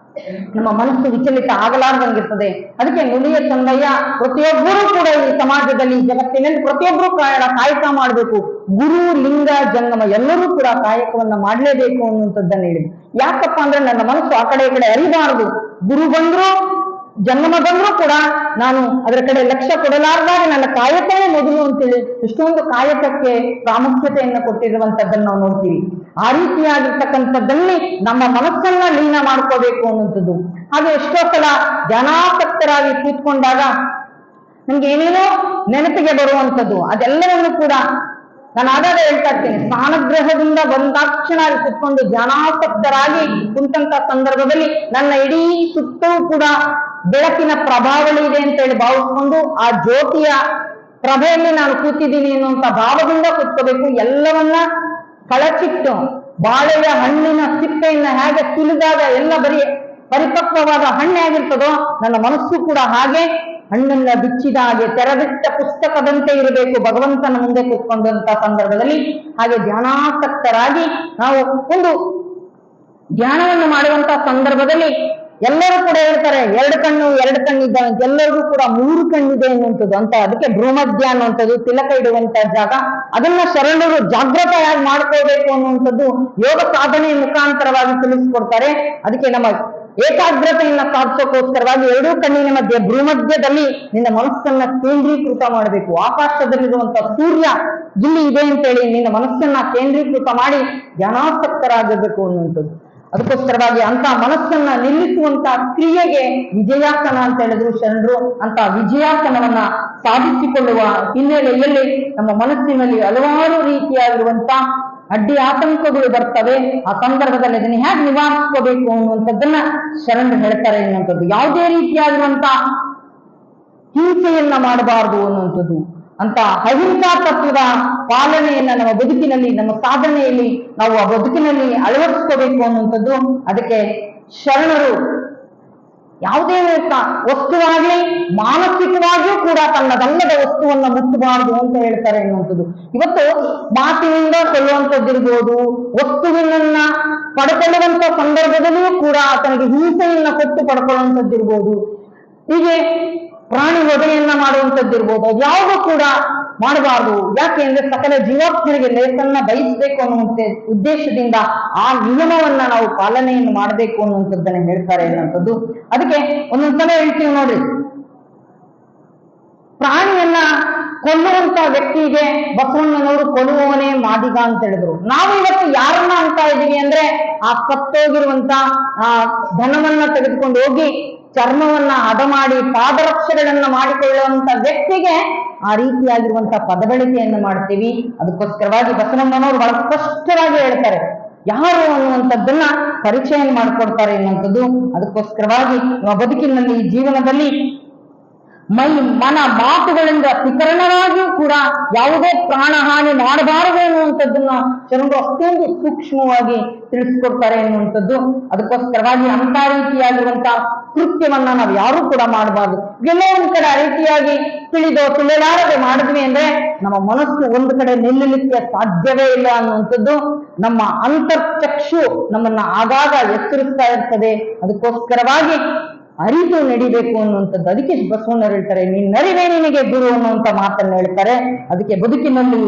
ನಮ್ಮ ಮನಸ್ಸು ವಿಚಲಿತ ಆಗಲಾರ್ದಂಗಿರ್ತದೆ. ಅದಕ್ಕೆ ನುಡಿಯ ಚಂದಯ್ಯ ಪ್ರತಿಯೊಬ್ಬರೂ ಕೂಡ ಈ ಸಮಾಜದಲ್ಲಿ, ಜಗತ್ತಿನಲ್ಲಿ ಪ್ರತಿಯೊಬ್ಬರು ಕಾಯಕ ಮಾಡಬೇಕು. ಗುರು, ಲಿಂಗ, ಜಂಗಮ ಎಲ್ಲರೂ ಕೂಡ ಕಾಯಕವನ್ನ ಮಾಡಲೇಬೇಕು ಅನ್ನುವಂಥದ್ದನ್ನ ಹೇಳಿದ್ರು. ಯಾಕಪ್ಪ ಅಂದ್ರೆ ನನ್ನ ಮನಸ್ಸು ಆ ಕಡೆ ಈ ಕಡೆ ಅರಿಬಾರದು. ಗುರು ಬಂದ್ರು, ಜಂಗಮ ಬಂದ್ರು ಕೂಡ ನಾನು ಅದರ ಕಡೆ ಲಕ್ಷ್ಯ ಕೊಡಲಾರ್ದಾಗ ನನ್ನ ಕಾಯಕವೇ ಮೊದಲು ಅಂತೇಳಿ ಇಷ್ಟೊಂದು ಕಾಯಕಕ್ಕೆ ಪ್ರಾಮುಖ್ಯತೆಯನ್ನು ಕೊಟ್ಟಿರುವಂತದ್ದನ್ನು ನಾವು ನೋಡ್ತೀವಿ. ಆ ರೀತಿಯಾಗಿರ್ತಕ್ಕಂಥದ್ದಲ್ಲಿ ನಮ್ಮ ಮನಸ್ಸನ್ನ ಲೀನ ಮಾಡ್ಕೋಬೇಕು ಅನ್ನುವಂಥದ್ದು. ಹಾಗೆ ಎಷ್ಟೋ ಸಲ ಜ್ಞಾನಾಸಕ್ತರಾಗಿ ಕೂತ್ಕೊಂಡಾಗ ನಮ್ಗೆ ಏನೇನೋ ನೆನಪಿಗೆ ಬರುವಂಥದ್ದು, ಅದೆಲ್ಲವನ್ನು ಕೂಡ ನಾನು ಆಗಾಗ ಹೇಳ್ತಾ ಇರ್ತೇನೆ. ಸ್ನಾನಗೃಹದಿಂದ ಬಂದಾಕ್ಷಣ ಕುತ್ಕೊಂಡು ಧ್ಯಾನಾಸಕ್ತರಾಗಿ ಕುಂತಂತ ಸಂದರ್ಭದಲ್ಲಿ ನನ್ನ ಇಡೀ ಸುತ್ತೂ ಕೂಡ ಬೆಳಕಿನ ಪ್ರಭಾವಳಿ ಇದೆ ಅಂತ ಹೇಳಿ ಭಾವಿಸ್ಕೊಂಡು ಆ ಜ್ಯೋತಿಯ ಪ್ರಭೆಯಲ್ಲಿ ನಾನು ಕೂತಿದ್ದೀನಿ ಅನ್ನುವಂತ ಭಾವದಿಂದ ಕೂತ್ಕೋಬೇಕು. ಎಲ್ಲವನ್ನ ಕಳಚಿಟ್ಟು ಬಾಳೆಯ ಹಣ್ಣಿನ ಸಿಪ್ಪೆಯನ್ನ ಹೇಗೆ ಸುಲಿದಾಗ ಎಲ್ಲ ಬರೀ ಪರಿಪಕ್ವವಾದ ಹಣ್ಣೆ ಆಗಿರ್ತದೋ, ನನ್ನ ಮನಸ್ಸು ಕೂಡ ಹಾಗೆ ಹಣ್ಣನ್ನ ಬಿಚ್ಚಿದ ಹಾಗೆ ತೆರೆದಿಟ್ಟ ಪುಸ್ತಕದಂತೆ ಇರಬೇಕು ಭಗವಂತನ ಮುಂದೆ ಕೂತ್ಕೊಂಡಂತ ಸಂದರ್ಭದಲ್ಲಿ. ಹಾಗೆ ಧ್ಯಾನಾಸಕ್ತರಾಗಿ ನಾವು ಒಂದು ಧ್ಯಾನವನ್ನು ಮಾಡುವಂತ ಸಂದರ್ಭದಲ್ಲಿ ಎಲ್ಲರೂ ಕೂಡ ಹೇಳ್ತಾರೆ ಎರಡು ಕಣ್ಣಿದ್ದಾವೆ, ಎಲ್ಲರಿಗೂ ಕೂಡ 3 ಕಣ್ಣಿದೆ ಅನ್ನುವಂಥದ್ದು ಅಂತ. ಅದಕ್ಕೆ ಭ್ರೂಮಧ್ಯ ಅನ್ನುವಂಥದ್ದು ತಿಲಕ ಇಡುವಂತ ಜಾಗ, ಅದನ್ನ ಶರಣರು ಜಾಗೃತೆಯಾಗಿ ಮಾಡ್ಕೋಬೇಕು ಅನ್ನುವಂಥದ್ದು ಯೋಗ ಸಾಧನೆಯ ಮುಖಾಂತರವಾಗಿ ತಿಳಿಸ್ಕೊಡ್ತಾರೆ. ಅದಕ್ಕೆ ನಮ್ಮ ಏಕಾಗ್ರತೆಯನ್ನ ಸಾಧಿಸೋಕೋಸ್ಕರವಾಗಿ 2 ಕಣ್ಣಿನ ಮಧ್ಯೆ ಭ್ರೂಮಧ್ಯದಲ್ಲಿ ನಿನ್ನ ಮನಸ್ಸನ್ನ ಕೇಂದ್ರೀಕೃತ ಮಾಡಬೇಕು. ಆಕಾಶದಲ್ಲಿರುವಂತ ಸೂರ್ಯ ಇಲ್ಲಿ ಇದೆ ಅಂತೇಳಿ ನಿನ್ನ ಮನಸ್ಸನ್ನ ಕೇಂದ್ರೀಕೃತ ಮಾಡಿ ಧ್ಯಾನಾಸಕ್ತರಾಗಬೇಕು ಅನ್ನುವಂಥದ್ದು. ಅದಕ್ಕೋಸ್ಕರವಾಗಿ ಅಂತ ಮನಸ್ಸನ್ನ ನಿಲ್ಲಿಸುವಂತ ಕ್ರಿಯೆಗೆ ವಿಜಯಾಸನ ಅಂತ ಹೇಳಿದ್ರು ಶರಣರು. ಅಂತ ವಿಜಯಾಸನವನ್ನ ಸಾಧಿಸಿಕೊಳ್ಳುವ ಹಿನ್ನೆಲೆಯಲ್ಲಿ ನಮ್ಮ ಮನಸ್ಸಿನಲ್ಲಿ ಹಲವಾರು ರೀತಿಯಾಗಿರುವಂತ ಅಡ್ಡಿ ಆತಂಕಗಳು ಬರ್ತವೆ. ಆ ಸಂದರ್ಭದಲ್ಲಿ ಅದನ್ನ ಹೇಗೆ ನಿವಾರಿಸ್ಕೋಬೇಕು ಅನ್ನುವಂಥದ್ದನ್ನ ಶರಣರು ಹೇಳ್ತಾರೆ ಅನ್ನುವಂಥದ್ದು. ಯಾವುದೇ ರೀತಿಯಾಗಿರುವಂತ ಹಿಂಸೆಯನ್ನ ಮಾಡಬಾರದು ಅನ್ನುವಂಥದ್ದು. ಅಂತ ಅಹಿಂಸಾ ತತ್ವದ ಪಾಲನೆಯನ್ನ ನಮ್ಮ ಬದುಕಿನಲ್ಲಿ, ನಮ್ಮ ಸಾಧನೆಯಲ್ಲಿ ನಾವು ಆ ಬದುಕಿನಲ್ಲಿ ಅಳವಡಿಸ್ಕೋಬೇಕು ಅನ್ನುವಂಥದ್ದು. ಅದಕ್ಕೆ ಶರಣರು ಯಾವುದೇ ವಸ್ತುವಾಗ್ಲಿ ಮಾನಸಿಕವಾಗಿಯೂ ಕೂಡ ತನ್ನದಲ್ಲದ ವಸ್ತುವನ್ನ ಮುಟ್ಟಬಾರದು ಅಂತ ಹೇಳ್ತಾರೆ ಅನ್ನುವಂಥದ್ದು. ಇವತ್ತು ಮಾತಿನಿಂದ ಕೊಲ್ಲುವಂಥದ್ದಿರ್ಬೋದು, ವಸ್ತುವಿನನ್ನ ಪಡ್ಕೊಳ್ಳುವಂತ ಸಂದರ್ಭದಲ್ಲಿಯೂ ಕೂಡ ಆತನಿಗೆ ಹಿಂಸೆಯನ್ನ ಕೊಟ್ಟು ಪಡ್ಕೊಳ್ಳುವಂಥದ್ದಿರ್ಬೋದು, ಹೀಗೆ ಪ್ರಾಣಿ ವಧೆಯನ್ನ ಮಾಡುವಂಥದ್ದಿರ್ಬೋದು, ಅದ್ಯಾವುದೂ ಕೂಡ ಮಾಡಬಾರ್ದು. ಯಾಕೆ ಅಂದ್ರೆ ಸಕಲ ಜೀವಾತ್ಮರಿಗೆ ಲೇಸನ್ನ ಬಯಸಬೇಕು ಅನ್ನುವಂಥ ಉದ್ದೇಶದಿಂದ ಆ ನಿಯಮವನ್ನ ನಾವು ಪಾಲನೆಯನ್ನು ಮಾಡಬೇಕು ಅನ್ನುವಂಥದ್ದನ್ನ ಹೇಳ್ತಾರೆ ಅನ್ನುವಂಥದ್ದು. ಅದಕ್ಕೆ ಒಂದೊಂದ್ಸಲ ಹೇಳ್ತೀವಿ ನೋಡ್ರಿ, ಪ್ರಾಣಿಯನ್ನ ಕೊಲ್ಲುವಂತ ವ್ಯಕ್ತಿಗೆ ಬಸವಣ್ಣನವರು ಕೊಲ್ಲುವವನೇ ಮಾದಿಗ ಅಂತ ಹೇಳಿದ್ರು. ನಾವು ಇವತ್ತು ಯಾರನ್ನ ಅಂತ ಇದೀವಿ ಅಂದ್ರೆ ಆ ಕತ್ತೋಗಿರುವಂತ ಆ ಧನವನ್ನ ತೆಗೆದುಕೊಂಡು ಹೋಗಿ ಚರ್ಮವನ್ನ ಹದ ಮಾಡಿ ಪಾದರಕ್ಷೆಗಳನ್ನ ಮಾಡಿಕೊಳ್ಳುವಂತ ವ್ಯಕ್ತಿಗೆ ಆ ರೀತಿಯಾಗಿರುವಂತ ಪದಬಳಕೆಯನ್ನು ಮಾಡ್ತೀವಿ. ಅದಕ್ಕೋಸ್ಕರವಾಗಿ ಬಸವಣ್ಣನವರು ಬಹಳ ಸ್ಪಷ್ಟವಾಗಿ ಹೇಳ್ತಾರೆ, ಯಾರು ಅನ್ನುವಂಥದ್ದನ್ನ ಪರಿಚಯ ಮಾಡಿಕೊಡ್ತಾರೆ ಅನ್ನುವಂಥದ್ದು. ಅದಕ್ಕೋಸ್ಕರವಾಗಿ ನಮ್ಮ ಬದುಕಿನಲ್ಲಿ, ಜೀವನದಲ್ಲಿ ಮೈ ಮನ ಮಾತುಗಳಿಂದ ವಿಕರಣವಾಗಿಯೂ ಕೂಡ ಯಾವುದೇ ಪ್ರಾಣಹಾನಿ ಮಾಡಬಾರದು ಎನ್ನುವಂಥದ್ದನ್ನ ಶರಣರು ಅಷ್ಟೊಂದು ಸೂಕ್ಷ್ಮವಾಗಿ ತಿಳಿಸ್ಕೊಡ್ತಾರೆ ಎನ್ನುವಂಥದ್ದು. ಅದಕ್ಕೋಸ್ಕರವಾಗಿ ಅಂತ ರೀತಿಯಾಗಿರುವಂತಹ ಕೃತ್ಯವನ್ನ ನಾವು ಯಾರು ಕೂಡ ಮಾಡಬಾರ್ದು. ಎಲ್ಲೋ ಒಂದ್ ಕಡೆ ಆ ರೀತಿಯಾಗಿ ತಿಳಿಲಾರದೆ ಮಾಡಿದ್ವಿ ಅಂದ್ರೆ ನಮ್ಮ ಮನಸ್ಸು ಒಂದು ಕಡೆ ನಿಲ್ಲಲಿಕ್ಕೆ ಸಾಧ್ಯವೇ ಇಲ್ಲ ಅನ್ನುವಂಥದ್ದು ನಮ್ಮ ಅಂತರ್ಚಕ್ಷು ನಮ್ಮನ್ನ ಆಗಾಗ ಎಚ್ಚರಿಸ್ತಾ ಇರ್ತದೆ. ಅದಕ್ಕೋಸ್ಕರವಾಗಿ ಅರಿತು ನಡಿಬೇಕು ಅನ್ನುವಂಥದ್ದು. ಅದಕ್ಕೆ ಬಸವಣ್ಣರು ಹೇಳ್ತಾರೆ, ನಿನ್ನರಿವೇ ನಿನಗೆ ಗುರು ಅನ್ನುವಂಥ ಮಾತನ್ನ ಹೇಳ್ತಾರೆ. ಅದಕ್ಕೆ ಬದುಕಿನಲ್ಲಿ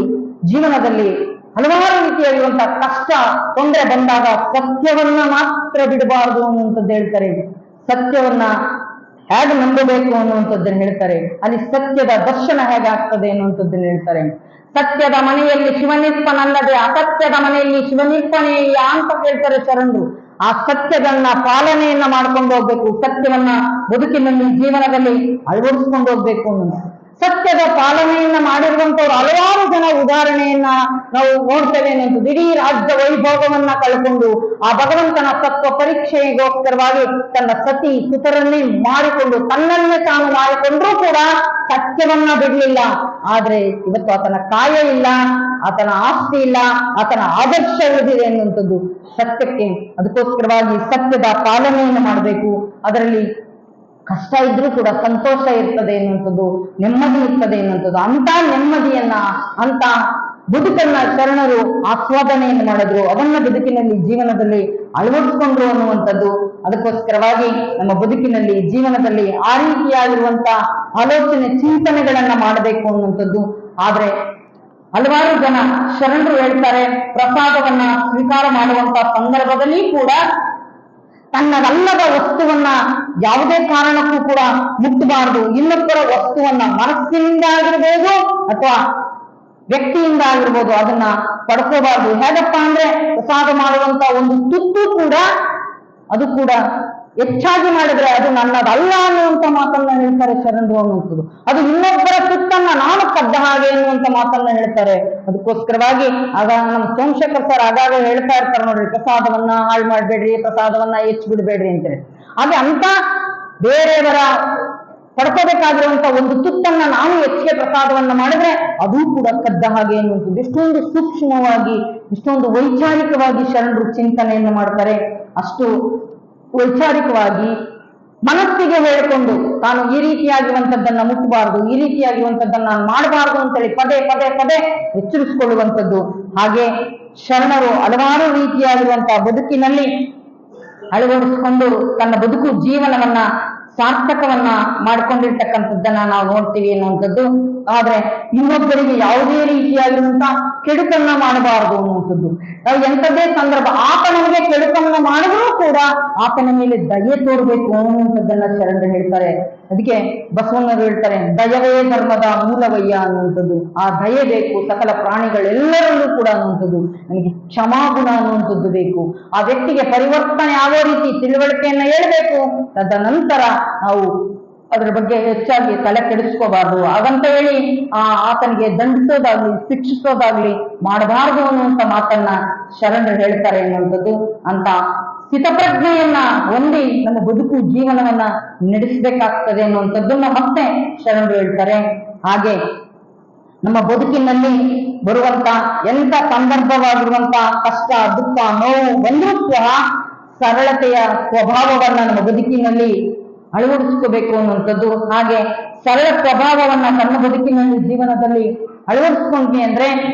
ಜೀವನದಲ್ಲಿ ಹಲವಾರು ರೀತಿಯಾಗಿರುವಂತಹ ಕಷ್ಟ ತೊಂದರೆ ಬಂದಾಗ ಸತ್ಯವನ್ನ ಮಾತ್ರ ಬಿಡಬಾರದು ಅನ್ನುವಂಥದ್ದು ಹೇಳ್ತಾರೆ. ಸತ್ಯವನ್ನ ಹೇಗೆ ನಂಬಬೇಕು ಅನ್ನುವಂಥದ್ದನ್ನು ಹೇಳ್ತಾರೆ. ಅಲ್ಲಿ ಸತ್ಯದ ದರ್ಶನ ಹೇಗಾಗ್ತದೆ ಅನ್ನುವಂಥದ್ದನ್ನು ಹೇಳ್ತಾರೆ. ಸತ್ಯದ ಮನೆಯಲ್ಲಿ ಶಿವನಿರ್ಪನಲ್ಲದೆ ಅಸತ್ಯದ ಮನೆಯಲ್ಲಿ ಶಿವನಿರ್ಪನೆಯ ಅಂತ ಹೇಳ್ತಾರೆ ಶರಣರು. ಆ ಸತ್ಯಗಳನ್ನ ಪಾಲನೆಯನ್ನ ಮಾಡ್ಕೊಂಡು ಹೋಗ್ಬೇಕು, ಸತ್ಯವನ್ನ ಬದುಕಿನಲ್ಲಿ ಜೀವನದಲ್ಲಿ ಅಳವಡಿಸ್ಕೊಂಡು ಹೋಗ್ಬೇಕು ಅನ್ನೋದು. ಸತ್ಯದ ಪಾಲನೆಯನ್ನ ಮಾಡಿರುವಂತವ್ರು ಹಲವಾರು ಜನ ಉದಾಹರಣೆಯನ್ನ ನಾವು ನೋಡ್ತೇವೆ ಅನ್ನೋದು. ಇಡೀ ರಾಜ್ಯ ವೈಭೋಗವನ್ನ ಕಳ್ಕೊಂಡು ಆ ಭಗವಂತನ ತತ್ವ ಪರೀಕ್ಷೆಗೋಸ್ಕರವಾಗಿ ತನ್ನ ಸತಿ ಸುತರನ್ನೇ ಮಾಡಿಕೊಂಡು ತನ್ನನ್ನೇ ತಾನು ಮಾಡಿಕೊಂಡ್ರೂ ಕೂಡ ಸತ್ಯವನ್ನ ಬಿಡ್ಲಿಲ್ಲ. ಆದ್ರೆ ಇವತ್ತು ಆತನ ಕಾಯ ಇಲ್ಲ, ಆತನ ಆಸ್ತಿ ಇಲ್ಲ, ಆತನ ಆದರ್ಶ ಉಳಿದಿದೆ ಅನ್ನುವಂಥದ್ದು ಸತ್ಯಕ್ಕೆ. ಅದಕ್ಕೋಸ್ಕರವಾಗಿ ಸತ್ಯದ ಪಾಲನೆಯನ್ನು ಮಾಡಬೇಕು. ಅದರಲ್ಲಿ ಕಷ್ಟ ಇದ್ರೂ ಕೂಡ ಸಂತೋಷ ಇರ್ತದೆ ಎನ್ನುವಂಥದ್ದು, ನೆಮ್ಮದಿ ಇರ್ತದೆ ಎನ್ನುವಂಥದ್ದು. ಅಂತ ನೆಮ್ಮದಿಯನ್ನ, ಅಂತ ಬದುಕನ್ನ ಶರಣರು ಆಸ್ವಾದನೆಯನ್ನು ಮಾಡಿದ್ರು, ಅದನ್ನ ಬದುಕಿನಲ್ಲಿ ಜೀವನದಲ್ಲಿ ಅಳವಡಿಸ್ಕೊಂಡ್ರು ಅನ್ನುವಂಥದ್ದು. ಅದಕ್ಕೋಸ್ಕರವಾಗಿ ನಮ್ಮ ಬದುಕಿನಲ್ಲಿ ಜೀವನದಲ್ಲಿ ಆ ರೀತಿಯಾಗಿರುವಂತಹ ಆಲೋಚನೆ ಚಿಂತನೆಗಳನ್ನ ಮಾಡಬೇಕು ಅನ್ನುವಂಥದ್ದು. ಆದ್ರೆ ಹಲವಾರು ಜನ ಶರಣರು ಹೇಳ್ತಾರೆ, ಪ್ರಸಾದವನ್ನ ಸ್ವೀಕಾರ ಮಾಡುವಂತಹ ಸಂದರ್ಭದಲ್ಲಿ ಕೂಡ ತನ್ನದಲ್ಲದ ವಸ್ತುವನ್ನ ಯಾವುದೇ ಕಾರಣಕ್ಕೂ ಕೂಡ ಮುಟ್ಟಬಾರದು. ಇನ್ನೊಬ್ಬರ ವಸ್ತುವನ್ನ ಮನಸ್ಸಿನಿಂದ ಆಗಿರ್ಬೋದು ಅಥವಾ ವ್ಯಕ್ತಿಯಿಂದ ಆಗಿರ್ಬೋದು ಅದನ್ನ ಪಡ್ಕೋಬಾರ್ದು. ಹೇಗಪ್ಪ ಅಂದ್ರೆ ಪ್ರಸಾದ ಮಾಡುವಂತ ಒಂದು ತುತ್ತು ಕೂಡ ಅದು ಕೂಡ ಹೆಚ್ಚಾಗಿ ಮಾಡಿದ್ರೆ ಅದು ನನ್ನದಲ್ಲ ಅನ್ನುವಂತ ಮಾತನ್ನ ಹೇಳ್ತಾರೆ ಶರಣರು ಅನ್ನುವಂಥದ್ದು. ಅದು ಇನ್ನೊಬ್ಬರ ತುತ್ತನ್ನ ನಾನು ಕದ್ದ ಹಾಗೆ ಎನ್ನುವಂತ ಮಾತನ್ನ ಹೇಳ್ತಾರೆ. ಅದಕ್ಕೋಸ್ಕರವಾಗಿ ಆಗ ನಮ್ಮ ಸೋಮಶೇಖರ್ ಸರ್ ಆಗಾಗ ಹೇಳ್ತಾ ಇರ್ತಾರೆ ನೋಡ್ರಿ, ಪ್ರಸಾದವನ್ನ ಹಾಳು ಮಾಡ್ಬೇಡ್ರಿ, ಪ್ರಸಾದವನ್ನ ಹೆಚ್ಚು ಬಿಡ್ಬೇಡ್ರಿ ಅಂತೇಳಿ. ಹಾಗೆ ಅಂತ ಬೇರೆಯವರ ಪಡ್ಕೋಬೇಕಾಗಿರುವಂತ ಒಂದು ತುತ್ತನ್ನ ನಾವು ಹೆಚ್ಚಿಗೆ ಪ್ರಸಾದವನ್ನ ಮಾಡಿದ್ರೆ ಅದು ಕೂಡ ಕದ್ದ ಹಾಗೆ ಎನ್ನುವಂಥದ್ದು. ಇಷ್ಟೊಂದು ಸೂಕ್ಷ್ಮವಾಗಿ, ಇಷ್ಟೊಂದು ವೈಚಾರಿಕವಾಗಿ ಶರಣರು ಚಿಂತನೆಯನ್ನು ಮಾಡ್ತಾರೆ. ಅಷ್ಟು ವೈಚಾರಿಕವಾಗಿ ಮನಸ್ಸಿಗೆ ಹೇಳಿಕೊಂಡು ತಾನು ಈ ರೀತಿಯಾಗಿರುವಂತದ್ದನ್ನ ಮುಟ್ಟಬಾರದು, ಈ ರೀತಿಯಾಗಿರುವಂತದ್ದನ್ನ ನಾನು ಮಾಡಬಾರದು ಅಂತೇಳಿ ಪದೇ ಪದೇ ಪದೇ ಎಚ್ಚರಿಸಿಕೊಳ್ಳುವಂಥದ್ದು. ಹಾಗೆ ಶರಣರು ಹಲವಾರು ರೀತಿಯಾಗಿರುವಂತಹ ಬದುಕಿನಲ್ಲಿ ಅಳವಡಿಸಿಕೊಂಡು ತನ್ನ ಬದುಕು ಜೀವನವನ್ನ ಸಾರ್ಥಕವನ್ನ ಮಾಡ್ಕೊಂಡಿರ್ತಕ್ಕಂಥದ್ದನ್ನ ನಾವು ನೋಡ್ತೀವಿ ಅನ್ನುವಂಥದ್ದು. ಆದ್ರೆ ಇನ್ನೊಬ್ಬರಿಗೆ ಯಾವುದೇ ರೀತಿಯಾಗಿರುವಂತಹ ಕೆಡುಕನ್ನ ಮಾಡಬಾರದು ಅನ್ನುವಂಥದ್ದು. ನಾವು ಎಂಥದ್ದೇ ಸಂದರ್ಭ ಆತನಿಗೆ ಕೆಡುಕನ್ನ ಮಾಡಿದ್ರೂ ಕೂಡ ಆತನ ಮೇಲೆ ದಯೆ ತೋರ್ಬೇಕು ಅನ್ನುವಂಥದ್ದನ್ನ ಶರಣರು ಹೇಳ್ತಾರೆ. ಅದಕ್ಕೆ ಬಸವಣ್ಣರು ಹೇಳ್ತಾರೆ, ದಯವೇ ಧರ್ಮದ ಮೂಲವಯ್ಯ ಅನ್ನುವಂಥದ್ದು. ಆ ದಯೆ ಬೇಕು ಸಕಲ ಪ್ರಾಣಿಗಳೆಲ್ಲರಲ್ಲೂ ಕೂಡ ಅನ್ನುವಂಥದ್ದು. ನಮಗೆ ಕ್ಷಮಾಗುಣ ಅನ್ನುವಂಥದ್ದು ಬೇಕು. ಆ ವ್ಯಕ್ತಿಗೆ ಪರಿವರ್ತನೆ ಆಗೋ ರೀತಿ ತಿಳುವಳಿಕೆಯನ್ನ ಹೇಳ್ಬೇಕು. ತದನಂತರ ನಾವು ಅದ್ರ ಬಗ್ಗೆ ಹೆಚ್ಚಾಗಿ ತಲೆ ಕೆಡಿಸ್ಕೋಬಾರ್ದು. ಹಾಗಂತ ಹೇಳಿ ಆತನಿಗೆ ದಂಡಿಸೋದಾಗ್ಲಿ ಶಿಕ್ಷಿಸೋದಾಗ್ಲಿ ಮಾಡಬಾರದು ಅನ್ನುವಂತ ಮಾತನ್ನ ಶರಣರು ಹೇಳ್ತಾರೆ ಎನ್ನುವಂಥದ್ದು. ಅಂತ ಸ್ಥಿತಪ್ರಜ್ಞೆಯನ್ನ ಹೊಂದಿ ನಮ್ಮ ಬದುಕು ಜೀವನವನ್ನ ನಡೆಸಬೇಕಾಗ್ತದೆ ಅನ್ನುವಂಥದ್ದನ್ನ ಮತ್ತೆ ಶರಣರು ಹೇಳ್ತಾರೆ. ಹಾಗೆ ನಮ್ಮ ಬದುಕಿನಲ್ಲಿ ಬರುವಂತ ಎಂತ ಸಂದರ್ಭವಾಗಿರುವಂತ ಕಷ್ಟ ದುಃಖ ನೋವು ಬಂದರೂ ಸಹ ಸರಳತೆಯ ಸ್ವಭಾವವನ್ನ ನಮ್ಮ ಬದುಕಿನಲ್ಲಿ ಅಳವಡಿಸ್ಕೋಬೇಕು ಅನ್ನುವಂಥದ್ದು. ಹಾಗೆ ಸರಳ ಸ್ವಭಾವವನ್ನ ತನ್ನ ಬದುಕಿನಲ್ಲಿ ಜೀವನದಲ್ಲಿ ಅಳವಡಿಸ್ಕೊಂಡ್ವಿ ಅಂದ್ರೆ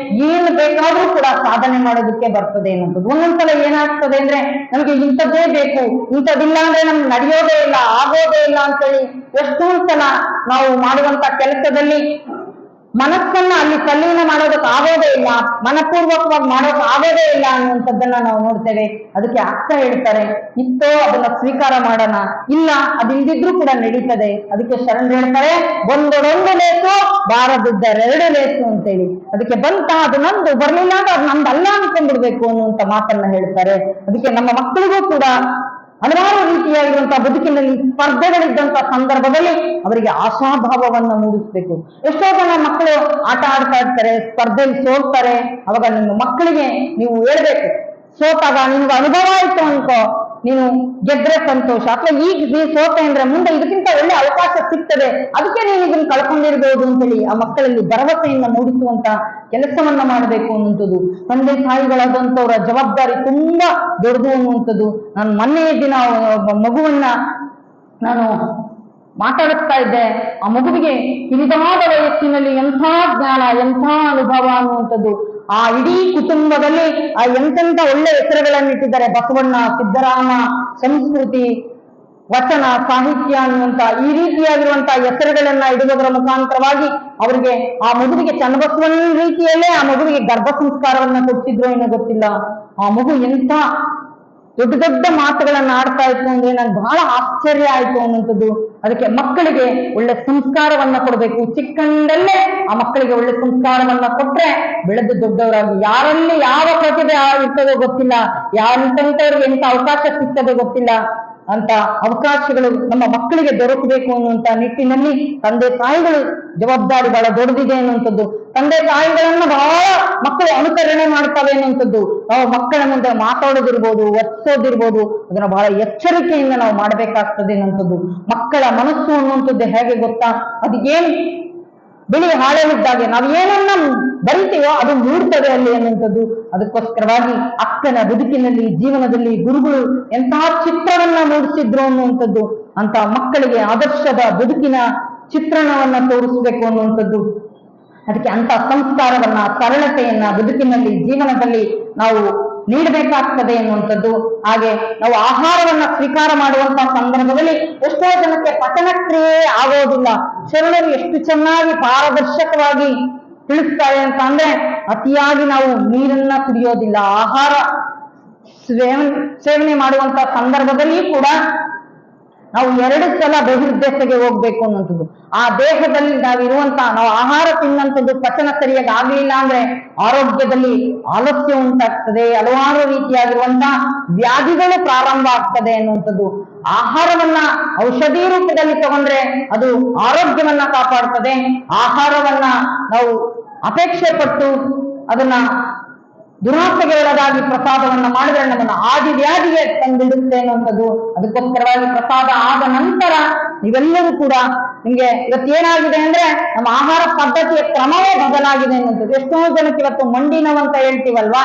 ಏನು ಬೇಕಾದ್ರೂ ಕೂಡ ಸಾಧನೆ ಮಾಡೋದಕ್ಕೆ ಬರ್ತದೆ ಅನ್ನೋದು. ಒಂದೊಂದ್ಸಲ ಏನಾಗ್ತದೆ ಅಂದ್ರೆ ನಮ್ಗೆ ಇಂಥದ್ದೇ ಬೇಕು, ಇಂಥದ್ದಿಲ್ಲ ಅಂದ್ರೆ ನಮ್ಗೆ ನಡೆಯೋದೇ ಇಲ್ಲ, ಆಗೋದೇ ಇಲ್ಲ ಅಂತೇಳಿ ಎಷ್ಟೊಂದ್ ಸಲ ನಾವು ಮಾಡುವಂತ ಕೆಲಸದಲ್ಲಿ ಮನಸ್ಸನ್ನ ಅಲ್ಲಿ ತಲ್ಲೀನ ಮಾಡೋದಕ್ಕೆ ಆಗೋದೇ ಇಲ್ಲ, ಮನಪೂರ್ವಕವಾಗಿ ಮಾಡೋಕೆ ಆಗೋದೇ ಇಲ್ಲ ಅನ್ನುವಂಥದ್ದನ್ನ ನಾವು ನೋಡ್ತೇವೆ. ಅದಕ್ಕೆ ಅರ್ಥ ಹೇಳ್ತಾರೆ, ಇತ್ತೋ ಅದನ್ನ ಸ್ವೀಕಾರ ಮಾಡೋಣ, ಇಲ್ಲ ಅದಿಲ್ದಿದ್ರು ಕೂಡ ನಡೀತದೆ. ಅದಕ್ಕೆ ಶರಣರು ಹೇಳ್ತಾರೆ, ಒಂದೊಂದು ಲೇಸು ಬಾರದಿದ್ದರೆರಡು ಲೇಸು ಅಂತೇಳಿ. ಅದಕ್ಕೆ ಬಂತ ಅದು ನಂದು, ಬರ್ಲಿಲ್ಲ ಅಂದ್ರೆ ಅದು ನಮ್ದಲ್ಲ ಅನ್ಕೊಂಡ್ಬಿಡ್ಬೇಕು ಅನ್ನುವಂತ ಮಾತನ್ನ ಹೇಳ್ತಾರೆ. ಅದಕ್ಕೆ ನಮ್ಮ ಮಕ್ಕಳಿಗೂ ಕೂಡ ಹಲವಾರು ರೀತಿಯಾಗಿರುವಂತಹ ಬದುಕಿನಲ್ಲಿ ಸ್ಪರ್ಧೆಗಳಿದ್ದಂತ ಸಂದರ್ಭದಲ್ಲಿ ಅವರಿಗೆ ಆಶಾಭಾವವನ್ನ ಮೂಡಿಸ್ಬೇಕು. ಎಷ್ಟೋ ಜನ ಮಕ್ಕಳು ಆಟ ಆಡ್ತಾ ಇರ್ತಾರೆ, ಸ್ಪರ್ಧೆಯಲ್ಲಿ ಸೋಲ್ತಾರೆ. ಅವಾಗ ನಿಮ್ಮ ಮಕ್ಕಳಿಗೆ ನೀವು ಹೇಳ್ಬೇಕು, ಸೋತಾಗ ನಿಮ್ಗೆ ಅನುಭವ ಆಯ್ತು ಅನ್ಕೋ, ನೀನು ಗೆದ್ರೆ ಸಂತೋಷ, ಅಥವಾ ಈಗ ನೀನು ಸೋತೆ ಅಂದ್ರೆ ಮುಂದೆ ಇದಕ್ಕಿಂತ ಒಳ್ಳೆ ಅವಕಾಶ ಸಿಗ್ತದೆ, ಅದಕ್ಕೆ ನೀನು ಇದನ್ನ ಕಳ್ಕೊಂಡಿರ್ಬೋದು ಅಂತೇಳಿ ಆ ಮಕ್ಕಳಲ್ಲಿ ಭರವಸೆಯನ್ನ ಮೂಡಿಸುವಂತ ಕೆಲಸವನ್ನ ಮಾಡಬೇಕು ಅನ್ನುವಂಥದ್ದು ತಂದೆ ತಾಯಿಗಳಾದಂಥವರ ಜವಾಬ್ದಾರಿ ತುಂಬಾ ದೊಡ್ಡದು ಅನ್ನುವಂಥದ್ದು. ನಾನು ಮೊನ್ನೆ ದಿನ ಒಬ್ಬ ಮಗುವನ್ನ ನಾನು ಮಾತಾಡುತ್ತಾ ಇದ್ದೆ. ಆ ಮಗುವಿಗೆ ಕಿರಿದಾದ ವಯಸ್ಸಿನಲ್ಲಿ ಎಂಥ ಜ್ಞಾನ, ಎಂಥ ಅನುಭವ ಅನ್ನುವಂಥದ್ದು. ಆ ಇಡೀ ಕುಟುಂಬದಲ್ಲಿ ಆ ಎಂತೆಂಥ ಒಳ್ಳೆ ಹೆಸರುಗಳನ್ನಿಟ್ಟಿದ್ದಾರೆ. ಬಸವಣ್ಣ, ಸಿದ್ದರಾಮ, ಸಂಸ್ಕೃತಿ, ವಚನ, ಸಾಹಿತ್ಯ ಅನ್ನುವಂತ ಈ ರೀತಿಯಾಗಿರುವಂತಹ ಹೆಸರುಗಳನ್ನ ಇಡುವುದರ ಮುಖಾಂತರವಾಗಿ ಅವರಿಗೆ ಆ ಮಗುವಿಗೆ ಚನ್ನಬಸವಣ್ಣ ರೀತಿಯಲ್ಲೇ ಆ ಮಗುವಿಗೆ ಗರ್ಭ ಸಂಸ್ಕಾರವನ್ನ ಕೊಡ್ತಿದ್ರು ಏನೋ ಗೊತ್ತಿಲ್ಲ. ಆ ಮಗು ಎಂಥ ದೊಡ್ಡ ದೊಡ್ಡ ಮಾತುಗಳನ್ನ ಆಡ್ತಾ ಇತ್ತು ಅಂದ್ರೆ ನನ್ಗೆ ಬಹಳ ಆಶ್ಚರ್ಯ ಆಯ್ತು ಅನ್ನುವಂಥದ್ದು. ಅದಕ್ಕೆ ಮಕ್ಕಳಿಗೆ ಒಳ್ಳೆ ಸಂಸ್ಕಾರವನ್ನ ಕೊಡಬೇಕು. ಚಿಕ್ಕಂದಲ್ಲೇ ಆ ಮಕ್ಕಳಿಗೆ ಒಳ್ಳೆ ಸಂಸ್ಕಾರವನ್ನ ಕೊಟ್ರೆ ಬೆಳೆದು ದೊಡ್ಡವರಾಗಿ ಯಾರಲ್ಲಿ ಯಾವ ಪ್ರತಿಭೆ ಇರ್ತದೋ ಗೊತ್ತಿಲ್ಲ, ಯಾರಂತವ್ರಿಗೆ ಎಂತ ಅವಕಾಶ ಸಿಗ್ತದೆ ಗೊತ್ತಿಲ್ಲ, ಅಂತ ಅವಕಾಶಗಳು ನಮ್ಮ ಮಕ್ಕಳಿಗೆ ದೊರಕಬೇಕು ಅನ್ನುವಂತ ನಿಟ್ಟಿನಲ್ಲಿ ತಂದೆ ತಾಯಿಗಳು ಜವಾಬ್ದಾರಿ ಬಹಳ ದೊಡ್ಡದಿದೆ ಅನ್ನುವಂಥದ್ದು. ತಂದೆ ತಾಯಿಗಳನ್ನ ಬಹಳ ಮಕ್ಕಳು ಅನುಕರಣೆ ಮಾಡ್ತವೆ ಅನ್ನುವಂಥದ್ದು. ನಾವು ಮಕ್ಕಳ ಮುಂದೆ ಮಾತಾಡೋದಿರ್ಬೋದು, ವರ್ತಿಸೋದಿರ್ಬೋದು, ಅದನ್ನ ಬಹಳ ಎಚ್ಚರಿಕೆಯಿಂದ ನಾವು ಮಾಡ್ಬೇಕಾಗ್ತದೆ ಅನ್ನುವಂಥದ್ದು. ಮಕ್ಕಳ ಮನಸ್ಸು ಅನ್ನುವಂಥದ್ದು ಹೇಗೆ ಗೊತ್ತಾ, ಅದು ಏನು ಬಿಳಿ ಹಾಳೆಯಿದ್ದಾಗೆ ನಾವು ಏನನ್ನ ಬರಿತೀವೋ ಅದು ಮೂಡ್ತದೆ ಅಲ್ಲಿ ಅನ್ನುವಂಥದ್ದು. ಅದಕ್ಕೋಸ್ಕರವಾಗಿ ಅಕ್ಕನ ಬದುಕಿನಲ್ಲಿ, ಜೀವನದಲ್ಲಿ ಗುರುಗಳು ಎಂತಹ ಚಿತ್ರವನ್ನ ಮೂಡಿಸಿದ್ರು ಅನ್ನುವಂಥದ್ದು. ಅಂತ ಮಕ್ಕಳಿಗೆ ಆದರ್ಶದ ಬದುಕಿನ ಚಿತ್ರಣವನ್ನ ತೋರಿಸ್ಬೇಕು ಅನ್ನುವಂಥದ್ದು. ಅದಕ್ಕೆ ಅಂತ ಸಂಸ್ಕಾರವನ್ನ, ಸರಳತೆಯನ್ನ ಬದುಕಿನಲ್ಲಿ, ಜೀವನದಲ್ಲಿ ನಾವು ನೀಡಬೇಕಾಗ್ತದೆ ಎನ್ನುವಂಥದ್ದು. ಹಾಗೆ ನಾವು ಆಹಾರವನ್ನ ಸ್ವೀಕಾರ ಮಾಡುವಂತಹ ಸಂದರ್ಭದಲ್ಲಿ ಎಷ್ಟೋ ಜನಕ್ಕೆ ಪಚನ ಕ್ರಿಯೆ ಆಗೋದಿಲ್ಲ. ಶರಣರು ಎಷ್ಟು ಚೆನ್ನಾಗಿ ಪಾರದರ್ಶಕವಾಗಿ ತಿಳಿಸ್ತಾರೆ ಅಂತ ಅಂದ್ರೆ, ಅತಿಯಾಗಿ ನಾವು ನೀರನ್ನ ಕುಡಿಯೋದಿಲ್ಲ. ಆಹಾರ ಸೇವನೆ ಮಾಡುವಂತಹ ಸಂದರ್ಭದಲ್ಲಿ ಕೂಡ ನಾವು 2 ಸಲ ಬಹಿರ್ದೇಶಕ್ಕೆ ಹೋಗ್ಬೇಕು ಅನ್ನುವಂಥದ್ದು. ಆ ದೇಹದಲ್ಲಿ ನಾವು ಆಹಾರ ತಿನ್ನಂಥದ್ದು ಪಚನ ಸರಿಯಾಗಿ ಆಗ್ಲಿಲ್ಲ ಅಂದ್ರೆ ಆರೋಗ್ಯದಲ್ಲಿ ಆಲಸ್ಯ ಉಂಟಾಗ್ತದೆ, ಹಲವಾರು ರೀತಿಯಾಗಿರುವಂತಹ ವ್ಯಾಧಿಗಳು ಪ್ರಾರಂಭ ಆಗ್ತದೆ ಅನ್ನುವಂಥದ್ದು. ಆಹಾರವನ್ನ ಔಷಧಿ ರೂಪದಲ್ಲಿ ತಗೊಂಡ್ರೆ ಅದು ಆರೋಗ್ಯವನ್ನ ಕಾಪಾಡ್ತದೆ. ಆಹಾರವನ್ನ ನಾವು ಅಪೇಕ್ಷೆ ಪಟ್ಟು ಅದನ್ನ ದುರಾಸೆಗೆ ಒಳಗಾಗಿ ಪ್ರಸಾದವನ್ನ ಮಾಡಿದ್ರೆ ನಮ್ಮನ್ನ ಆದಿ ವ್ಯಾಧಿಗೆ ತಂದಿಡುತ್ತೆ ಅನ್ನುವಂಥದ್ದು. ಅದಕ್ಕೋಸ್ಕರವಾಗಿ ಪ್ರಸಾದ ಆದ ನಂತರ ನೀವೆಲ್ಲರೂ ಕೂಡ ನಿಮ್ಗೆ ಇವತ್ತೇನಾಗಿದೆ ಅಂದ್ರೆ ನಮ್ಮ ಆಹಾರ ಪದ್ಧತಿಯ ಕ್ರಮವೇ ಬದಲಾಗಿದೆ ಅನ್ನುವಂಥದ್ದು. ಎಷ್ಟೋ ಜನಕ್ಕೆ ಇವತ್ತು ಮಂಡಿ ನೋವು ಅಂತ ಹೇಳ್ತೀವಲ್ವಾ,